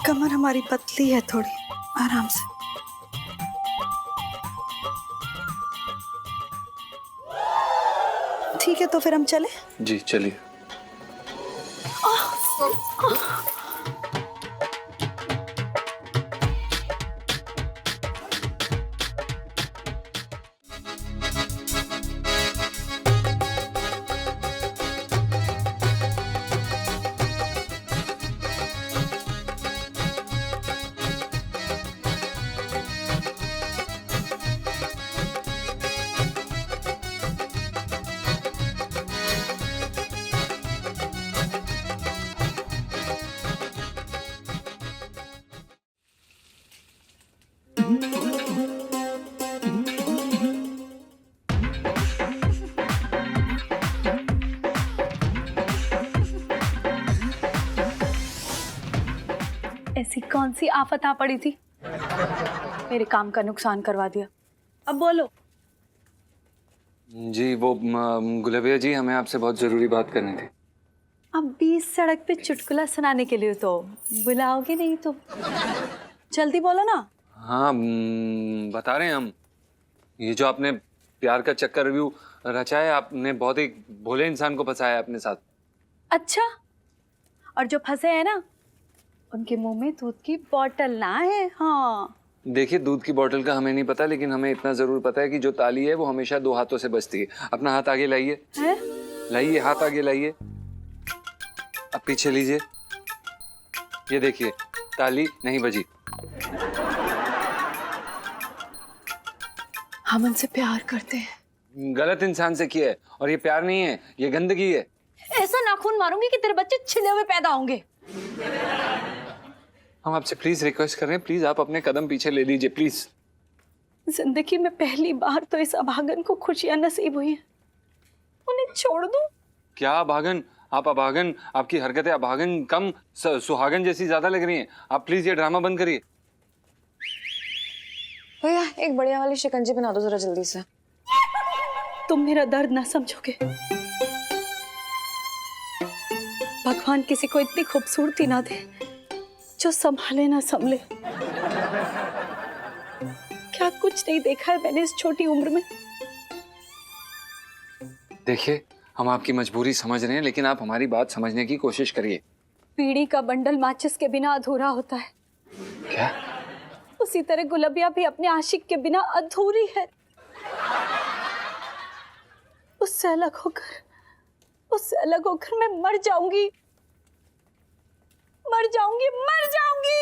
कमर हमारी पतली है थोड़ी, आराम से। ठीक है तो फिर हम चले? जी चलिए। ऐसी कौन सी आफत आ पड़ी थी, मेरे काम का नुकसान करवा दिया। अब बोलो। जी वो गुलाबिया जी, हमें आपसे बहुत जरूरी बात करनी थी। अब बीच सड़क पे चुटकुला सुनाने के लिए तो बुलाओगे नहीं तो जल्दी बोलो ना। हाँ बता रहे हैं हम, ये जो आपने प्यार का चक्कर रिव्यू रचा है, आपने बहुत ही भोले इंसान को फंसाया है अपने साथ। अच्छा, और जो फंसे हैं ना उनके मुंह में दूध की बोतल ना है। हाँ देखिए, दूध की बोतल का हमें नहीं पता, लेकिन हमें इतना जरूर पता है कि जो ताली है वो हमेशा 2 हाथों से बजती है। अपना हाथ आगे लाइए, लाइए हाथ आगे लाइए, अब पीछे लीजिए, ये देखिए ताली नहीं बजी। हम उनसे प्यार करते हैं। गलत इंसान से किया है, और ये प्यार नहीं है, ये गंदगी है। ऐसा नाखून मारूंगी कि तेरे बच्चे छिले हुए पैदा होंगे। हम आपसे प्लीज रिक्वेस्ट कर रहे हैं, प्लीज आप अपने कदम पीछे ले लीजिए प्लीज। जिंदगी में पहली बार तो इस अभागन को खुशियां नसीब हुई हैं, उन्हें छोड़ दूं? क्या अभागन? आप अभागन, आपकी हरकतें अभागन कम सुहागन जैसी ज्यादा लग रही हैं। आप प्लीज ये ड्रामा बंद करिए। भैया एक बढ़िया वाली शिकंजी बना दो जरा जल्दी से। तुम मेरा दर्द ना समझोगे। भगवान किसी को इतनी खूबसूरती ना दे जो संभाले ना संभले। क्या कुछ नहीं देखा है मैंने इस छोटी उम्र में। देखिए, हम आपकी मजबूरी समझ रहे हैं, लेकिन आप हमारी बात समझने की कोशिश करिए। पीढ़ी का बंडल माचिस के बिना अधूरा होता है। क्या? उसी तरह गुलाबिया भी अपने आशिक के बिना अधूरी है। उससे अलग होकर मैं मर जाऊंगी, मर जाऊंगी, मर जाऊंगी।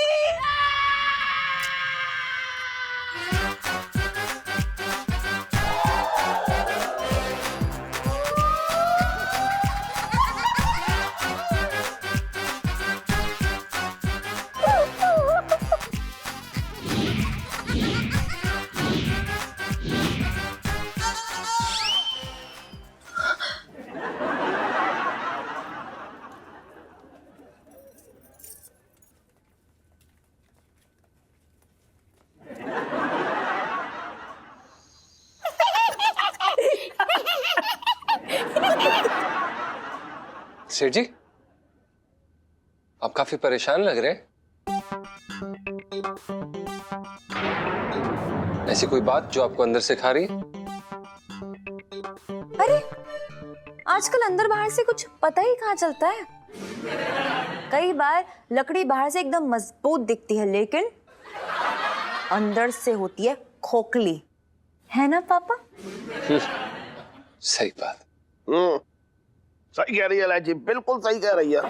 सेठ जी, आप काफी परेशान लग रहे हैं। ऐसी कोई बात जो आपको अंदर से खा रही है? अरे आजकल अंदर बाहर से कुछ पता ही कहाँ चलता है। कई बार लकड़ी बाहर से एकदम मजबूत दिखती है, लेकिन अंदर से होती है खोखली, है ना पापा? सही बात। सही कह रही है लाची, बिल्कुल सही कह रही है।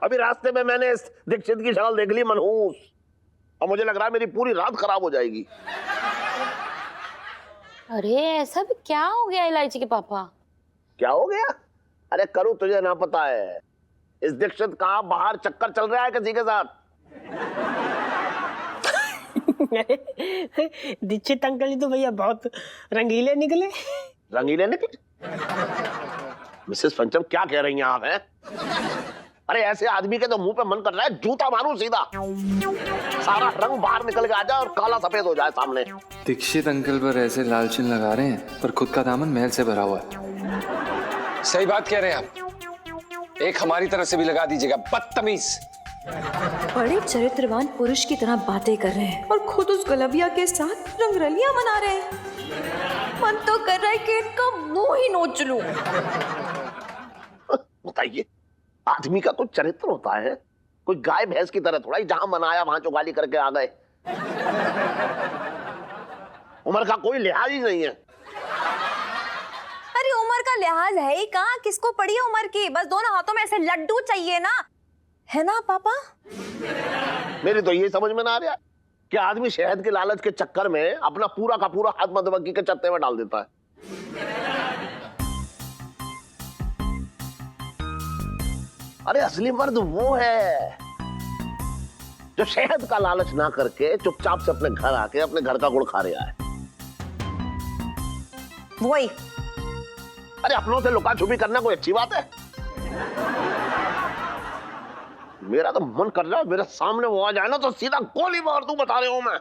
अभी रास्ते में मैंने इस दीक्षित की शक्ल देख ली मनहूस, और मुझे लग रहा है मेरी पूरी रात खराब हो जाएगी। अरे ऐसा भी क्या हो गया इलायची के पापा? क्या हो गया? अरे करूँ तुझे ना पता है, इस दीक्षित कहाँ बाहर चक्कर चल रहा है किसी के साथ। दीक्षित अंकल जी तो भैया बहुत रंगीले निकले। रंगीले निकले? मिसेस पंचम क्या कह रही हैं आप हैं? अरे ऐसे आदमी के तो मुंह पे मन कर रहा है जूता मारूं सीधा, सारा रंग बाहर निकल के आ जाए और काला सफेद हो जाए सामने। दीक्षित अंकल पर ऐसे लालचिन लगा रहे हैं, पर खुद का दामन मैल से भरा हुआ है। सही बात कह रहे हैं आप। एक हमारी तरफ से भी लगा दीजिएगा, बदतमीज। बड़े चरित्रवान पुरुष की तरह बातें कर रहे हैं और खुद उस गलबिया के साथ रंगरलियां मना रहे हैं। मन तो कर रहा है कि इनका मुंह ही नोच लूं। बताइए, आदमी का कोई चरित्र होता है? कोई गाय भैंस की तरह थोड़ा ही जहां मनाया वहां चौगाली करके आ गए। उम्र का कोई लिहाज ही नहीं है। अरे उम्र का लिहाज है ही कहाँ? किसको पड़ी है उम्र की? बस दोनों हाथों में ऐसे लड्डू चाहिए ना, है ना पापा? मेरी तो ये समझ में ना आ रहा कि आदमी शहद के लालच के चक्कर में अपना पूरा का पूरा हाथ मधुमक्खी के चत्ते में डाल देता है। अरे असली मर्द वो है जो शहद का लालच ना करके चुपचाप से अपने घर आके अपने घर का गुड़ खा रहा है। वही। अरे अपनों से लुका छुपी करना कोई अच्छी बात है? मेरा तो मन कर रहा है मेरे सामने वो आ जाए ना तो सीधा गोली मार दूं, बता रहे हूं मैं।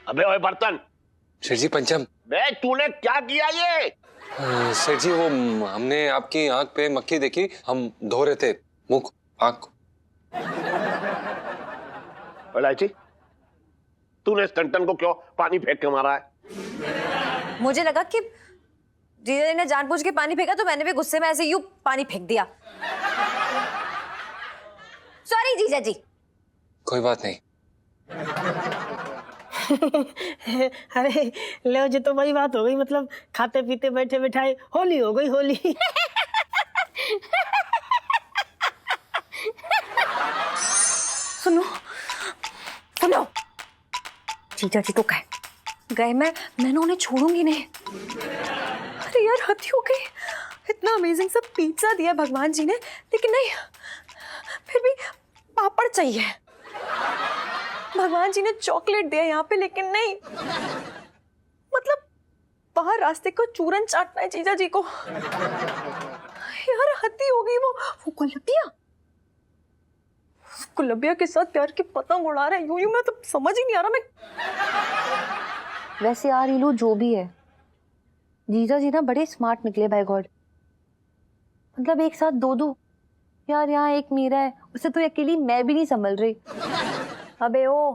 अबे ओए बर्तन, सेठ जी पंचम। बे तूने क्या किया ये? सेठ जी वो हमने आपकी आंख पे मक्खी देखी, हम धो रहे थे मुंह आंख। इलायची, तूने इस टंटन को क्यों पानी फेंक के मारा है? मुझे लगा कि जीजा ने जानबूझ के पानी फेंका तो मैंने भी गुस्से में ऐसे यूं पानी फेंक दिया। सॉरी जीजा जी। कोई बात नहीं। अरे ले जो तो वही बात हो गई, मतलब खाते पीते बैठे बैठाए होली हो गई, होली। सुनो सुनो, जीजा जी तो गए, मैं उन्हें छोड़ूंगी नहीं। अरे यार हद हो गई, इतना अमेजिंग सा पिज्जा दिया भगवान जी ने, लेकिन नहीं, फिर भी पापड़ चाहिए। भगवान जी ने चॉकलेट दिया यहाँ पे, लेकिन नहीं, मतलब बाहर रास्ते को चूरन चाटना है जीजा जी को। यार हद ही हो गई। वो गुलबिया के साथ प्यार की पतंग उड़ा रहा है यूं मैं तो समझ ही नहीं आ रहा। मैं वैसे यार इलू जो भी है, जीजा जी ना बड़े स्मार्ट निकले बाय गॉड। मतलब एक साथ दो यार, यहाँ एक मीरा है, उसे तो अकेली मैं भी नहीं संभल रही। अबे ओ,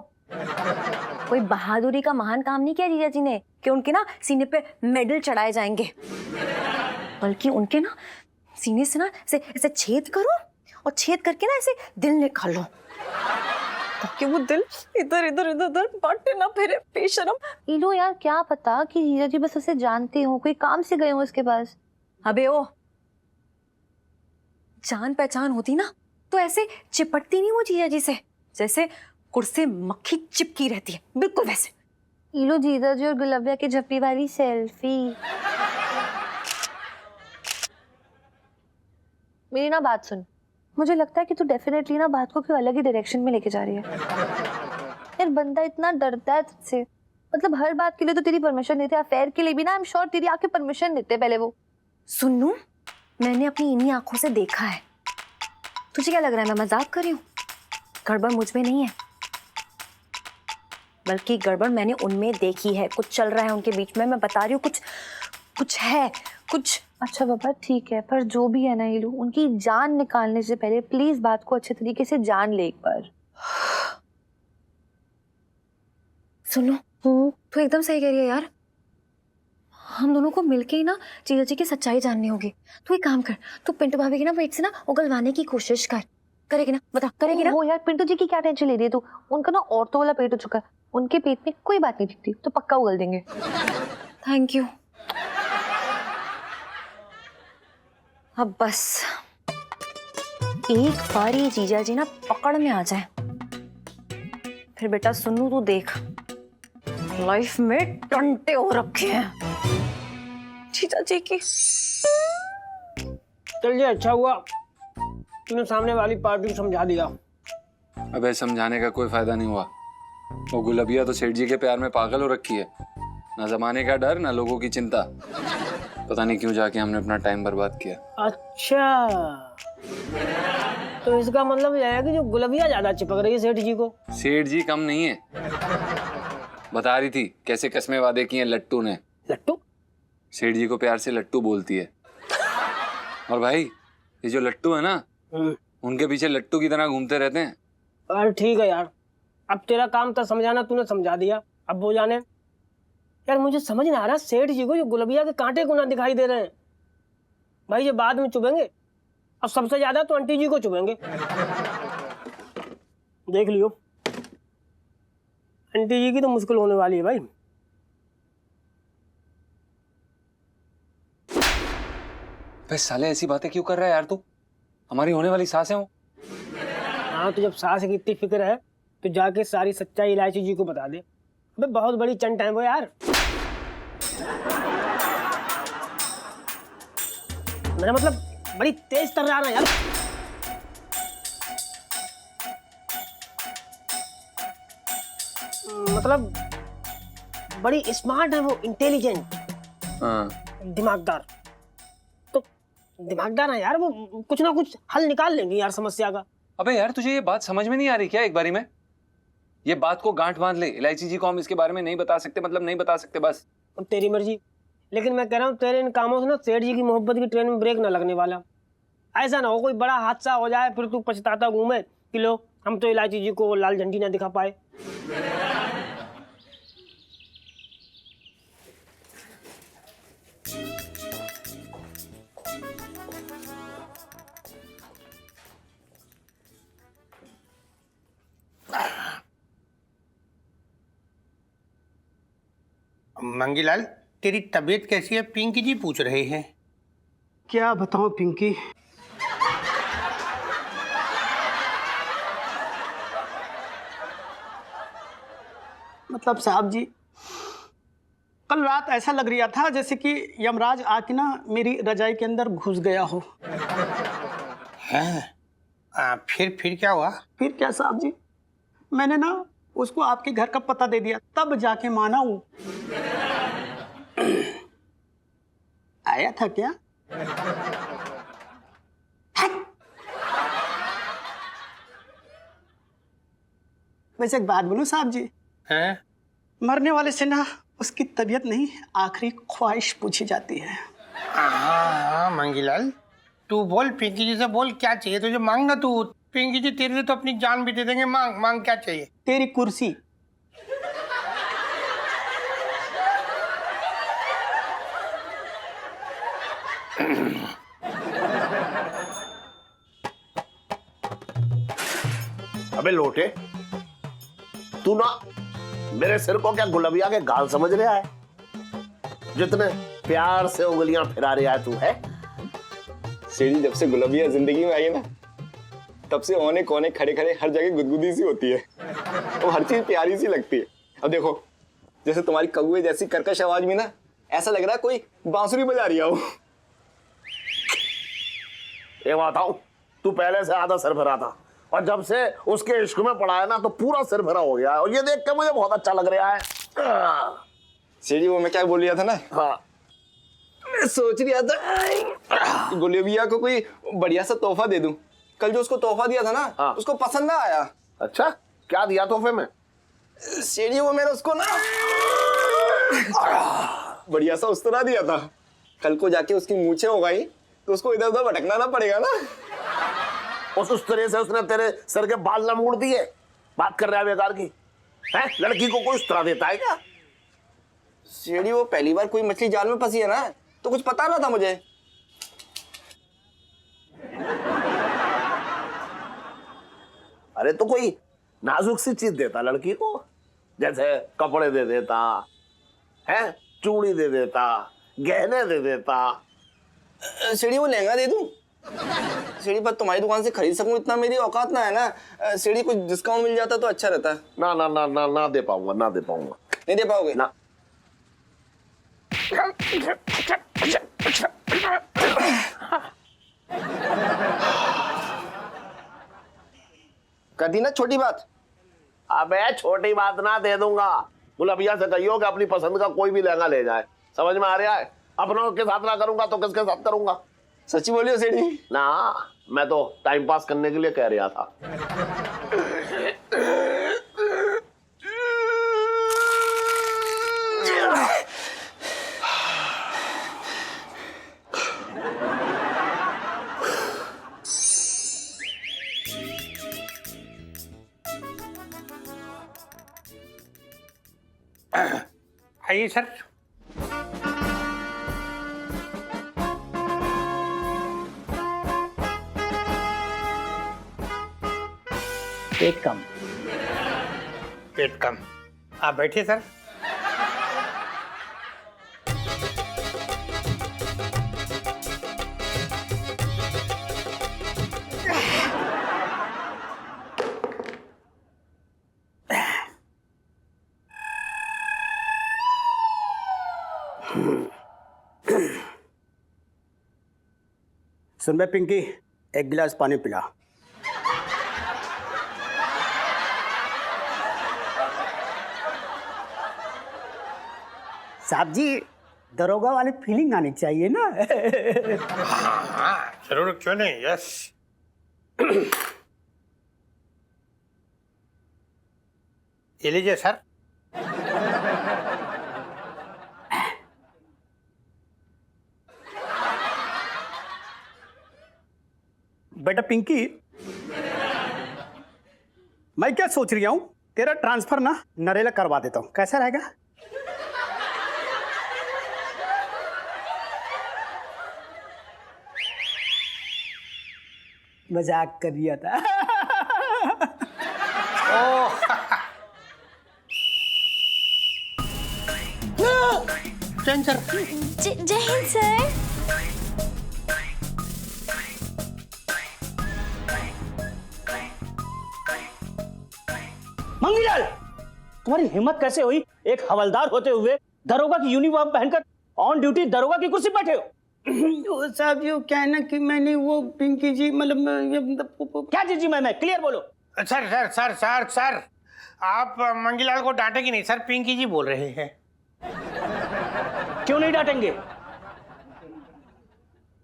कोई बहादुरी का महान काम नहीं किया जीजा जी ने कि उनके ना सीने पे मेडल चढ़ाए जाएंगे, बल्कि उनके ना सीने से ना ऐसे छेद करो और छेद करके ना ऐसे दिल निकालो ताकि वो दिल इधर इधर इधर उधर बांटे ना फिरे बेशरम। इलू यार क्या पता कि जीजा जी बस उसे जानते हो, कोई काम से गए हो उसके पास। अबे ओ, जान पहचान होती ना तो ऐसे चिपटती नहीं वो जीजा जी से, जैसे कुर्सी मक्खी चिपकी रहती है, बिल्कुल वैसे। इलू जीजा जी और गुलबिया की झप्पी वाली सेल्फी। मेरी ना बात सुन, मुझे लगता है कि तू डेफिनेटली ना बात को कोई अलग ही डायरेक्शन में लेके जा रही है। यार बंदा इतना डरता है तुझसे, मतलब हर बात के लिए तो तेरी परमिशन देते, अफेयर के लिए भी ना आई एम श्योर तेरी आके परमिशन देते पहले वो। सुनू, मैंने अपनी इन्हीं आंखों से देखा है। तुझे क्या लग रहा है मैं मजाक कर रही हूँ? गड़बड़ मुझ में नहीं है, बल्कि गड़बड़ मैंने उनमें देखी है। कुछ चल रहा है उनके बीच में, मैं बता रही हूँ, कुछ है कुछ। अच्छा बाबा ठीक है, पर जो भी है ना इलू, उनकी जान निकालने से पहले प्लीज बात को अच्छे तरीके से जान ले एक बार। सुनो, तू एकदम सही कह रही है यार। हम दोनों को मिलके ही ना जीजा जी की सच्चाई जाननी होगी। तू एक काम कर, तू पिंटू भाभी की ना पेट से ना उगलवाने की कोशिश कर। करेगी ना? बता, करेगी ना? वो यार पिंटू जी की क्या टेंशन ले रही है तू? उनका ना औरतों वाला पेट हो चुका है, उनके पेट में कोई बात नहीं दिखती, तो पक्का उगल देंगे। Thank you. अब बस एक बार ये जीजा जी ना पकड़ में आ जाए, फिर बेटा सुनू तू देख, लाइफ में टंटे हो रखे हैं जीजा जी की। चल ये अच्छा हुआ तूने सामने वाली पार्टी को समझा दिया। अबे समझाने का कोई फायदा नहीं हुआ। वो गुलबिया तो सेठ जी के प्यार में पागल हो रखी है। ना जमाने का डर ना लोगों की चिंता। पता नहीं क्यों जाके हमने अपना टाइम बर्बाद किया। अच्छा तो इसका मतलब यह है कि जो गुलबिया ज्यादा चिपक रही है सेठ जी को। सेठ जी कम नहीं है। बता रही थी कैसे कस्में वादे किए लट्टू ने। लट्टू? सेठ जी को प्यार से लट्टू बोलती है। और भाई ये जो लट्टू है ना उनके पीछे लट्टू की तरह घूमते रहते हैं। अरे ठीक है यार, अब तेरा काम था समझाना, तूने समझा दिया, अब वो जाने। यार मुझे समझ नहीं आ रहा सेठ जी को जो गुलबिया के कांटे को ना दिखाई दे रहे हैं। भाई ये बाद में चुभेंगे, अब सबसे ज्यादा तो आंटी जी को चुभेंगे। देख लियो आंटी जी की तो मुश्किल होने वाली है भाई। भाई साले ऐसी बातें क्यों कर रहा है यार तू? हमारी होने वाली सास है वो। हाँ तो जब सास की इतनी फिक्र है तो जाके सारी सच्चाई इलायची जी को बता दे। अबे बहुत बड़ी चंट है वो यार। मेरा मतलब बड़ी तेज तर्रार है यार। मतलब बड़ी स्मार्ट है वो, इंटेलिजेंट, हाँ। दिमागदार। तो दिमागदार है यार वो, कुछ ना कुछ हल निकाल लेंगी यार समस्या का। अबे यार तुझे ये बात समझ में नहीं आ रही क्या? एक बारी में ये बात को गांठ बांध ले। इलायची जी को हम इसके बारे में नहीं बता सकते, मतलब नहीं बता सकते बस। और तेरी मर्जी, लेकिन मैं कह रहा हूँ तेरे इन कामों से ना सेठ जी की मोहब्बत की ट्रेन में ब्रेक ना लगने वाला। ऐसा ना हो कोई बड़ा हादसा हो जाए फिर तू पछताता घूमे कि लो हम तो इलायची जी को लाल झंडी ना दिखा पाए। मंगीलाल तेरी तबीयत कैसी है? पिंकी जी पूछ रहे हैं। क्या बताऊं पिंकी, मतलब साहब जी कल रात ऐसा लग रहा था जैसे कि यमराज आके ना मेरी रजाई के अंदर घुस गया हो। हैं? फिर क्या हुआ? फिर क्या साहब जी, मैंने ना उसको आपके घर का पता दे दिया, तब जाके माना हूं। आया था क्या? वैसे एक बात बोलूं साहब जी, हैं? मरने वाले से ना उसकी तबीयत नहीं आखिरी ख्वाहिश पूछी जाती है। हाँ मंगीलाल तू बोल, पिंकी जी से बोल क्या चाहिए तुझे, मांग ना तू। पिंकी जी तेरे लिए तो अपनी जान भी दे देंगे। मांग मांग क्या चाहिए? तेरी कुर्सी। अबे लोटे, तू ना मेरे सिर को क्या गुलबिया के गाल समझ रहा है? जितने प्यार से उंगलियां फिरा रहा है तू है। सीढ़ी जब से गुलबिया जिंदगी में आई है ना, तब से औने कोने खड़े खड़े हर जगह गुदगुदी सी होती है। वो हर चीज प्यारी सी लगती है। अब देखो जैसे तुम्हारी कौवे जैसी कर्कश आवाज में ना ऐसा लग रहा है कोई बांसुरी बजा रही हो। ये बताऊं, तू पहले से आधा सिर भरा था और जब से उसके इश्क में पड़ा है ना तो पूरा सिर भरा हो गया है, और ये देख के मुझे बहुत अच्छा लग रहा है। सीढ़ी वो मैं क्या बोल रहा था ना, हाँ मैं सोच रहा था कि गुलबिया को कोई बढ़िया सा तोहफा दे दूं। कल जो उसको तोहफा दिया था ना, हाँ। उसको पसंद ना आया। अच्छा क्या दिया तोहफे में? सीढ़ी वो मैंने उसको ना बढ़िया सा उस्तरा दिया था। कल को जाके उसकी मूछें हो गई तो उसको इधर उधर भटकना ना पड़ेगा ना। उस तरह से उसने तेरे सर के बाल ना मोड़ दिए? बात कर रहा है बेकार की है? लड़की को कोई उस तरह देता है क्या? सीढ़ी वो पहली बार कोई मछली जाल में फंसी है ना, तो कुछ पता ना था मुझे। अरे तो कोई नाजुक सी चीज देता लड़की को, जैसे कपड़े दे देता है, चूड़ी दे देता, गहने दे देता। सीढ़ी वो लहंगा दे दूं? सीढ़ी पर तुम्हारी दुकान से खरीद सकूं इतना मेरी औकात ना है ना। सीढ़ी कुछ डिस्काउंट मिल जाता तो अच्छा रहता है। ना ना ना ना ना दे पाऊंगा, ना दे पाऊंगा। नहीं दे पाओगे ना। कर दी ना छोटी बात। अबे छोटी बात ना, दे दूंगा। गुलाबिया से कहियो कि अपनी पसंद का कोई भी लहंगा ले जाए। समझ में आ रहा है? अपनों के साथ ना करूंगा तो किसके साथ करूंगा? सच्ची बोलियो सेठ जी? ना, मैं तो टाइम पास करने के लिए कह रहा था। आइए सर। पेट कम। पेट कम। आप बैठिए सर। सुन बे पिंकी, एक गिलास पानी पिला। साहब जी, दरोगा वाली फीलिंग आनी चाहिए ना। हाँ जरूर, क्यों नहीं। यस। ये लीजिए सर। बेटा पिंकी, मैं क्या सोच रही हूँ, तेरा ट्रांसफर ना नरेला करवा देता हूँ, कैसा रहेगा? मजाक कर दिया था। जैन सर। जय हिंद सर। मंगीलाल, तुम्हारी हिम्मत कैसे हुई एक हवलदार होते हुए दरोगा की यूनिफॉर्म पहनकर ऑन ड्यूटी दरोगा की कुर्सी बैठे हो? साहब जी, क्या है ना कि मैंने वो पिंकी जी मतलब क्या जी मैं क्लियर बोलो। Sir sir sir sir sir, आप मंगीलाल को डांटेंगे नहीं सर, पिंकी जी बोल रहे हैं। क्यों नहीं डांटेंगे?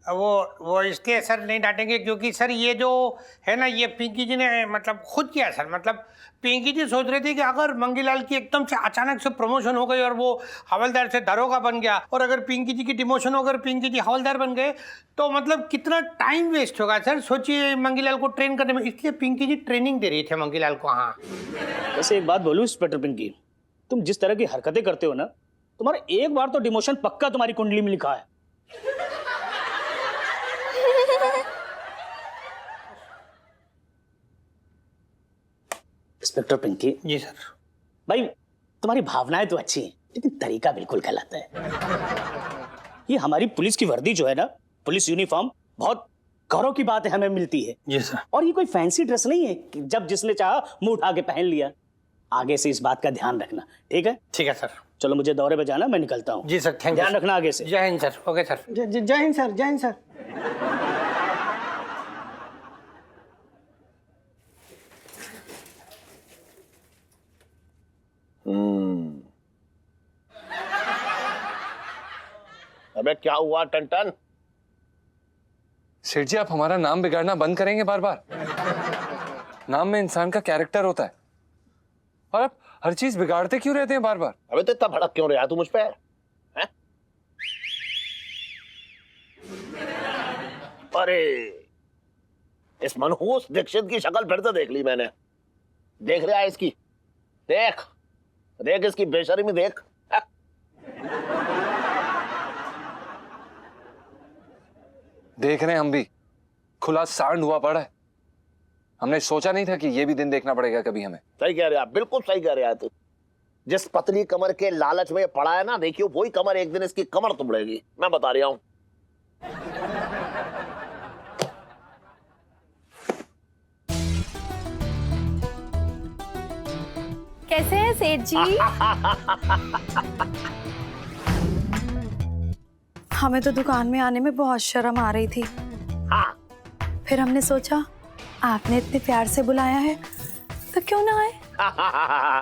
वो इसलिए सर नहीं डांटेंगे क्योंकि सर ये जो है ना, ये पिंकी जी ने मतलब खुद किया सर। मतलब पिंकी जी सोच रहे थे कि अगर मंगीलाल की एकदम से अचानक से प्रमोशन हो गई और वो हवलदार से दरोगा बन गया, और अगर पिंकी जी की डिमोशन होकर पिंकी जी हवलदार बन गए तो मतलब कितना टाइम वेस्ट होगा सर। सोचिए मंगीलाल को ट्रेन करने में, इसलिए पिंकी जी ट्रेनिंग दे रही थे मंगीलाल को। हाँ वैसे एक बात बोलूं इंस्पेक्टर पिंकी, तुम जिस तरह की हरकतें करते हो ना, तुम्हारा एक बार तो डिमोशन पक्का तुम्हारी कुंडली में लिखा है। इंस्पेक्टर पिंकी जी सर। भाई, तुम्हारी भावनाएं तो अच्छी हैं लेकिन तरीका बिल्कुल गलत है। ये हमारी पुलिस की वर्दी जो है ना, पुलिस यूनिफॉर्म, बहुत गौरव की बात है, हमें मिलती है। जी सर। और ये कोई फैंसी ड्रेस नहीं है कि जब जिसने चाहा मुंह उठा के पहन लिया। आगे से इस बात का ध्यान रखना, ठीक है? ठीक है सर। चलो मुझे दौरे पे जाना, मैं निकलता हूँ। जी सर, थैंक यू। ध्यान रखना आगे से। जय हिंद सर। Okay sir. जय हिंद सर। जय हिंद सर। अबे क्या हुआ टन? सेठ जी, आप हमारा नाम बिगाड़ना बंद करेंगे बार बार? नाम में इंसान का कैरेक्टर होता है, और आप हर चीज बिगाड़ते क्यों रहते हैं बार बार? अबे तो इतना भड़क क्यों रहा तू मुझ पे? हैं? अरे इस मनहूस दीक्षित की शक्ल फिर से देख ली मैंने। देख रहा है इसकी? देख देख इसकी बेशर्मी देख। देख रहे हैं हम भी, खुला सांड हुआ पड़ा है। हमने सोचा नहीं था कि ये भी दिन देखना पड़ेगा कभी हमें। सही कह रहे आप, बिल्कुल सही कह रहे हैं तू। जिस पतली कमर के लालच में पड़ा है ना, देखियो वही कमर एक दिन इसकी कमर तुमड़ेगी, मैं बता रहा हूं। कैसे हैं सेठ जी? हमें तो दुकान में आने में बहुत शर्म आ रही थी। हाँ। फिर हमने सोचा आपने इतने प्यार से बुलाया है तो क्यों ना आए।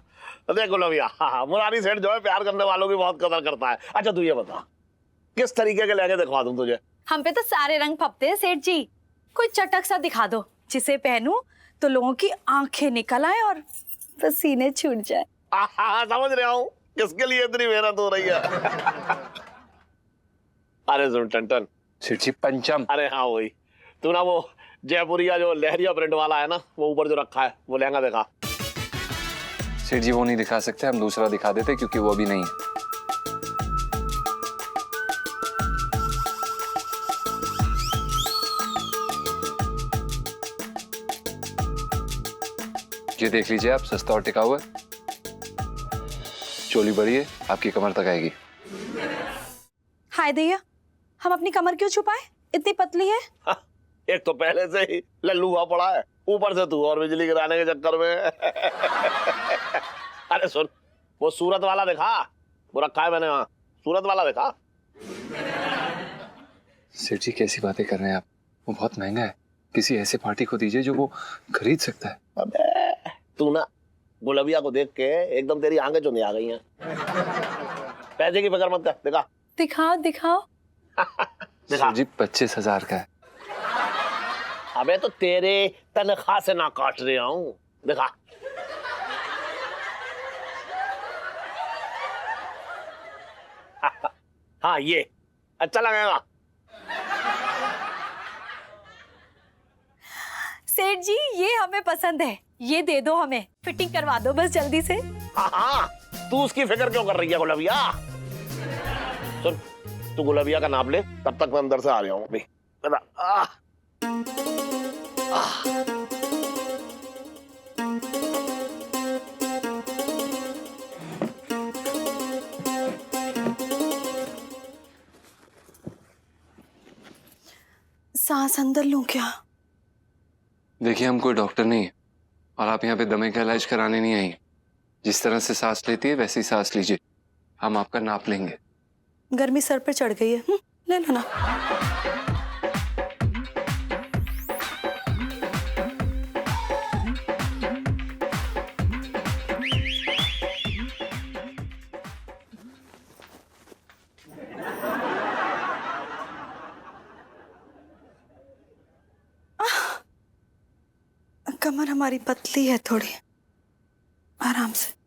देखो लविया, मुरारी सेठ जो है प्यार करने वालों की बहुत कदर करता है। अच्छा तू ये बता, किस तरीके के लहंगे दिखवा दूं तुझे? हम पे तो सारे रंग फपते हैं सेठ जी, कोई चटक सा दिखा दो जिसे पहनूं तो लोगों की आंखें निकल आए और पसीने छूट जाए। समझ रहा हूँ किसके लिए इतनी मेहनत हो रही है। अरे सुन टन, सेठ जी पंचम। अरे हाँ वही, तू ना वो जयपुरिया जो लहरिया प्रिंट वाला है ना, वो ऊपर जो रखा है वो लहंगा दिखा। सेठ जी वो नहीं दिखा सकते, हम दूसरा दिखा देते क्योंकि वो अभी नहीं है। ये देख लीजिए आप, सस्ता और टिकाऊ है। चोली बड़ी है, आपकी कमर तक आएगी। हाय दैया, हम अपनी कमर क्यों छुपाए, इतनी पतली है। एक तो पहले से ही लल्लू हुआ पड़ा है, ऊपर से तू और बिजली गिराने के चक्कर में। अरे सुन, वो सूरत वाला दिखा, वो रखा है मैंने वहां, सूरत वाला दिखा। सेठ जी कैसी बातें कर रहे हैं आप, वो बहुत महंगा है। किसी ऐसे पार्टी को दीजिए जो वो खरीद सकता है। अबे तू ना गुलबिया को देख के एकदम तेरी आंखें चुनी आ गई हैं। पैसे की फिक्र मत कर, दिखा दिखाओ दिखाओ। दिखा। जी 25,000 का है। अबे तो तेरे तनख्वाह से ना काट रहा हूँ, दिखा। हाँ ये अच्छा लगेगा। सेठ जी ये हमें पसंद है, ये दे दो, हमें फिटिंग करवा दो बस जल्दी से। हाँ, तू उसकी फिक्र क्यों कर रही है गुलबिया? सुन, तू गुलबिया का नाप ले, तब तक मैं अंदर से आ रहा हूँ अभी। सांस अंदर लूं क्या? देखिए हम कोई डॉक्टर नहीं है और आप यहाँ पे दमे का इलाज कराने नहीं आई। जिस तरह से सांस लेती है वैसी सांस लीजिए, हम आपका नाप लेंगे। गर्मी सर पे चढ़ गई है, ले लो ना। कमर हमारी पतली है थोड़ी, आराम से।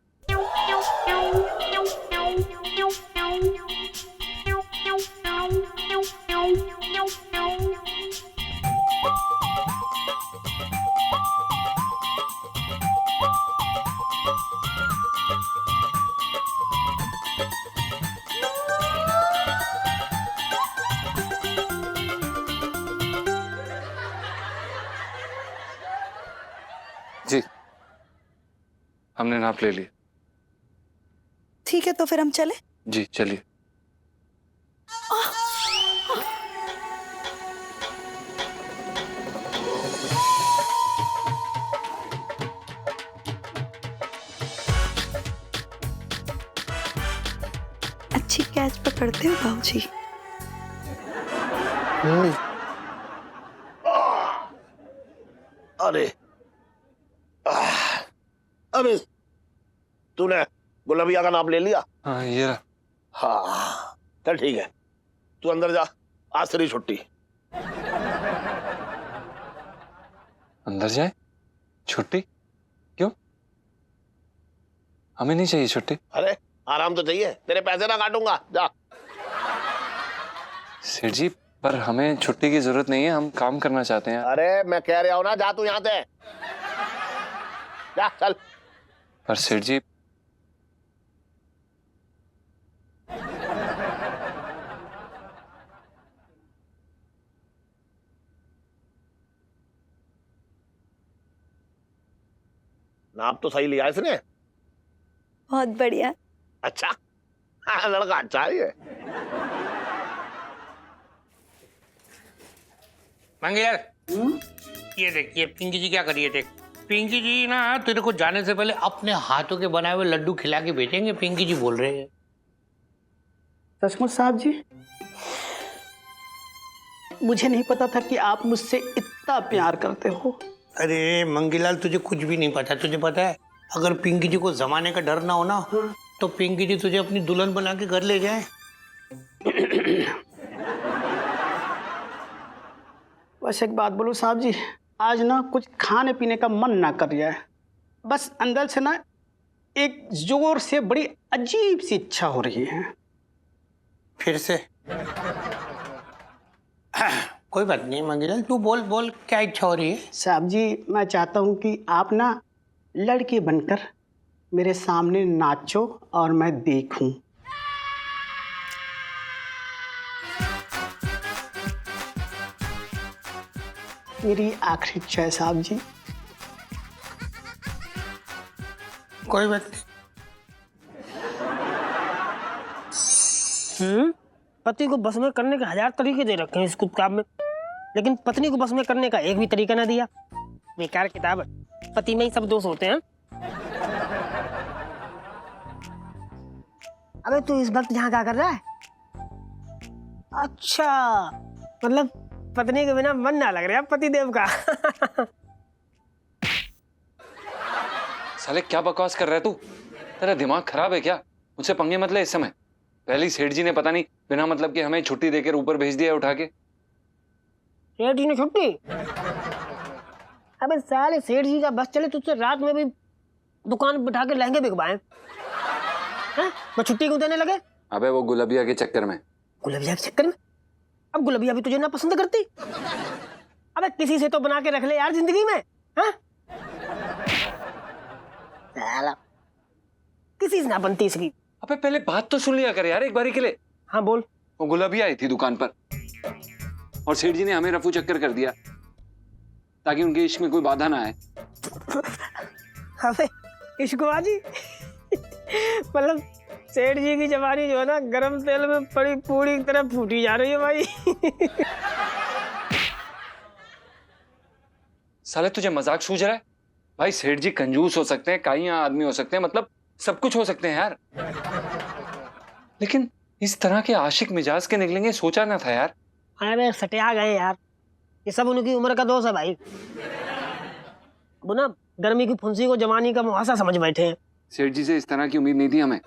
जी हमने नाप ले लिया। ठीक है तो फिर हम चले। जी चलिए। अच्छी कैच पकड़ते हो भाऊजी। अरे अबे तूने गुलबिया का नाप ले लिया? हाँ ये रहा। हाँ चल ठीक है, तू अंदर जा, आज तेरी छुट्टी। अंदर जाए? छुट्टी क्यों? हमें नहीं चाहिए छुट्टी। अरे आराम तो चाहिए, तेरे पैसे ना काटूंगा, जा। सेठ जी पर हमें छुट्टी की जरूरत नहीं है, हम काम करना चाहते हैं। अरे मैं कह रहा हूं ना, जा तू यहाँ से, जा चल। पर सेठ जी नाप तो सही लिया इसने। बहुत बढ़िया। अच्छा हाँ, लड़का अच्छा है ये। मंगेश, ये देख, ये पिंकी जी क्या करिए देख। पिंकी जी ना तेरे को जाने से पहले अपने हाथों के बनाए हुए लड्डू खिला के भेजेंगे, पिंकी जी बोल रहे हैं। सचमुच साहब जी, मुझे नहीं पता था कि आप मुझसे इतना प्यार करते हो। अरे मंगीलाल, तुझे कुछ भी नहीं पता। तुझे पता है अगर पिंकी जी को जमाने का डर ना हो ना तो पिंकी जी तुझे अपनी दुल्हन बना के घर ले जाए। वैसे एक बात बोलूं साहब जी, आज ना कुछ खाने पीने का मन ना कर रहा है। बस अंदर से ना एक जोर से बड़ी अजीब सी इच्छा हो रही है। फिर से कोई बात नहीं मंगीलाल, तू बोल बोल, क्या इच्छा हो रही है? साहब जी, मैं चाहता हूं कि आप ना लड़के बनकर मेरे सामने नाचो और मैं देखूं। मेरी आखिरी इच्छा है साहब जी। कोई बात नहीं। पति को बस में करने के 1000 तरीके दे रखे हैं इस किताब में, लेकिन पत्नी को बस में करने का एक भी तरीका ना दिया। बेकार किताब है, पति में ही सब दोष होते हैं। अबे तू इस वक्त यहाँ क्या कर रहा है? अच्छा, मतलब पत्नी के बिना मन ना लग रहा पति देव का। साले क्या बकवास कर रहा है तू? तेरा दिमाग खराब है क्या? मुझसे पंगे मत ले इस समय। पहले सेठ जी ने पता नहीं बिना मतलब के हमें छुट्टी देकर ऊपर भेज दिया उठा के। सेठ जी ने छुट्टी? अबे साले सेठ जी का बस चले तुझसे रात में भी दुकान बिठा के लहंगे बिकवाएं, मैं छुट्टी क्यों देने लगे? अबे वो गुलबिया के चक्कर में। गुलबिया के चक्कर में? अब गुलबिया भी तुझे ना पसंद करती? अबे किसी से तो बना के रख ले यार जिंदगी में, हाँ? किसी से ना बनती इसकी। अबे पहले बात तो सुन लिया कर यार एक बारी के लिए। हाँ बोल। वो गुलबिया आई थी दुकान पर और सेठ जी ने हमें रफू चक्कर कर दिया ताकि उनके इश्क में कोई बाधा ना आए। अबे इश्कबाजी? मतलब सेठ जी की जवानी जो है ना गरम तेल में पड़ी पूरी तरह फूटी जा रही है भाई। साले तुझे मजाक सूझ रहा है? भाई सेठ जी कंजूस हो सकते हैं, काइयां आदमी हो सकते हैं, मतलब सब कुछ हो सकते हैं यार, लेकिन इस तरह के आशिक मिजाज के निकलेंगे सोचा ना था यार। अरे सटिया गए यार, ये सब उनकी उम्र का दोष है भाई। वो ना गर्मी की फुंसी को जवानी का मुहासा समझ बैठे हैं। सेठ जी से इस तरह की उम्मीद नहीं थी हमें,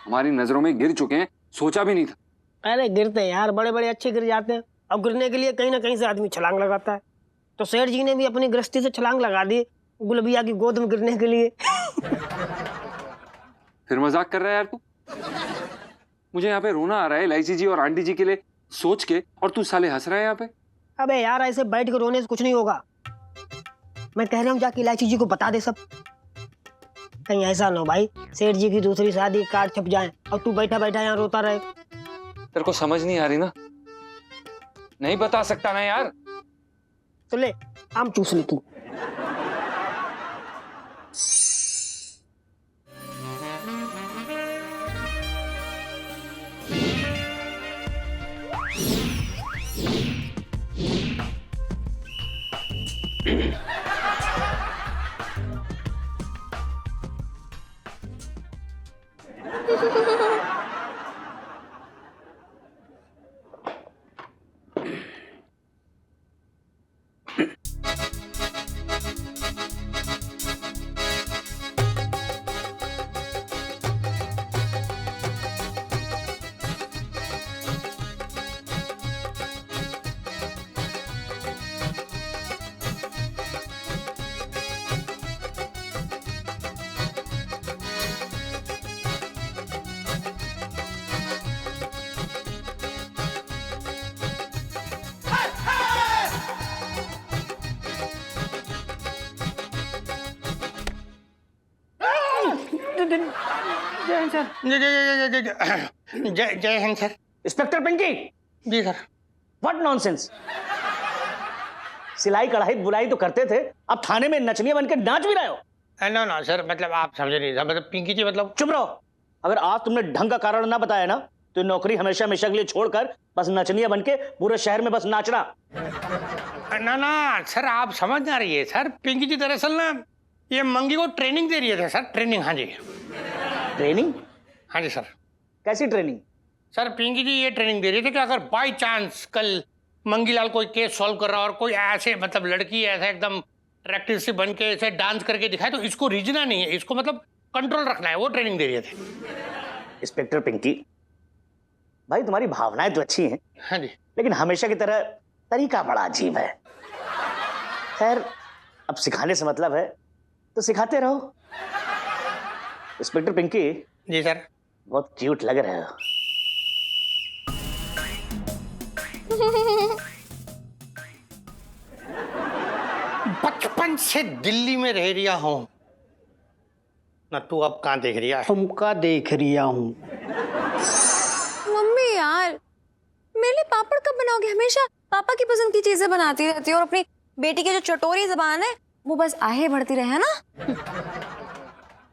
हमारी नजरों में गिर चुके हैं, सोचा भी नहीं था। अरे गिरते हैं यार, बड़े बड़े अच्छे गिर जाते हैं। अब गिरने के लिए कहीं ना कहीं से आदमी छलांग लगाता है, तो सेठ जी ने भी अपनी गृहस्थी से छलांग लगा दी गुलबिया की गोद में गिरने के लिए। फिर मजाक कर रहा है यार तू? मुझे यहाँ पे रोना आ रहा है इलायची जी और आंटी जी के लिए सोच के, और तू साले हंस रहा है यहाँ पे। अबे यार ऐसे बैठ के रोने से कुछ नहीं होगा। मैं कह रहा हूँ जाके इलायची जी को बता दे सब, कहीं ऐसा ना हो भाई सेठ जी की दूसरी शादी कार्ड छप जाए और तू बैठा बैठा यहाँ रोता रहे। तेरे को समझ नहीं आ रही ना? नहीं बता सकता ना यार। तो ले आम चूस ले तू। जय हिंद सर। जय हिंद सर। इंस्पेक्टर पिंकी। जी सर। What nonsense. सिलाई कढ़ाई बुलाई तो करते थे, अब थाने में नचनिया बनकर नाच भी रहे हो। नो नो सर, मतलब आप समझे नहीं, मतलब पिंकी जी मतलब। चुप रहो। अगर आज तुमने ढंग का कारण ना बताया ना तो नौकरी हमेशा हमेशा के लिए छोड़कर बस नचनिया बनके पूरे शहर में बस नाचना। ना ना सर, आप समझ ना रही है सर। पिंकी जी दरअसल ना ये मंगी को ट्रेनिंग दे रही है सर। ट्रेनिंग, हाँ जी। ट्रेनिंग? हाँ जी सर। कैसी ट्रेनिंग? सर पिंकी जी ये ट्रेनिंग दे रही थी कि अगर बाय चांस कल मंगीलाल कोई केस सॉल्व कर रहा और कोई ऐसे मतलब लड़की ऐसे एकदम अट्रैक्टिव सी बन के ऐसे डांस करके दिखाए तो इसको रिझना नहीं है, इसको मतलब कंट्रोल रखना है, वो ट्रेनिंग दे रही थे। इंस्पेक्टर पिंकी, भाई तुम्हारी भावनाएं तो अच्छी हैं, हाँ जी, लेकिन हमेशा की तरह तरीका बड़ा अजीब है। खैर, अब सिखाने से मतलब है तो सिखाते रहो। इंस्पेक्टर पिंकी। जी सर। बहुत क्यूट लग रहे हो। बचपन से दिल्ली में रह रिया हूँ ना, तू अब कहाँ देख रही है? तुमका देख रिया हूँ। मम्मी यार, मेरे लिए पापड़ कब बनाओगे? हमेशा पापा की पसंद की चीजें बनाती रहती है और अपनी बेटी की जो चटोरी जबान है वो बस आगे बढ़ती रहे, है ना?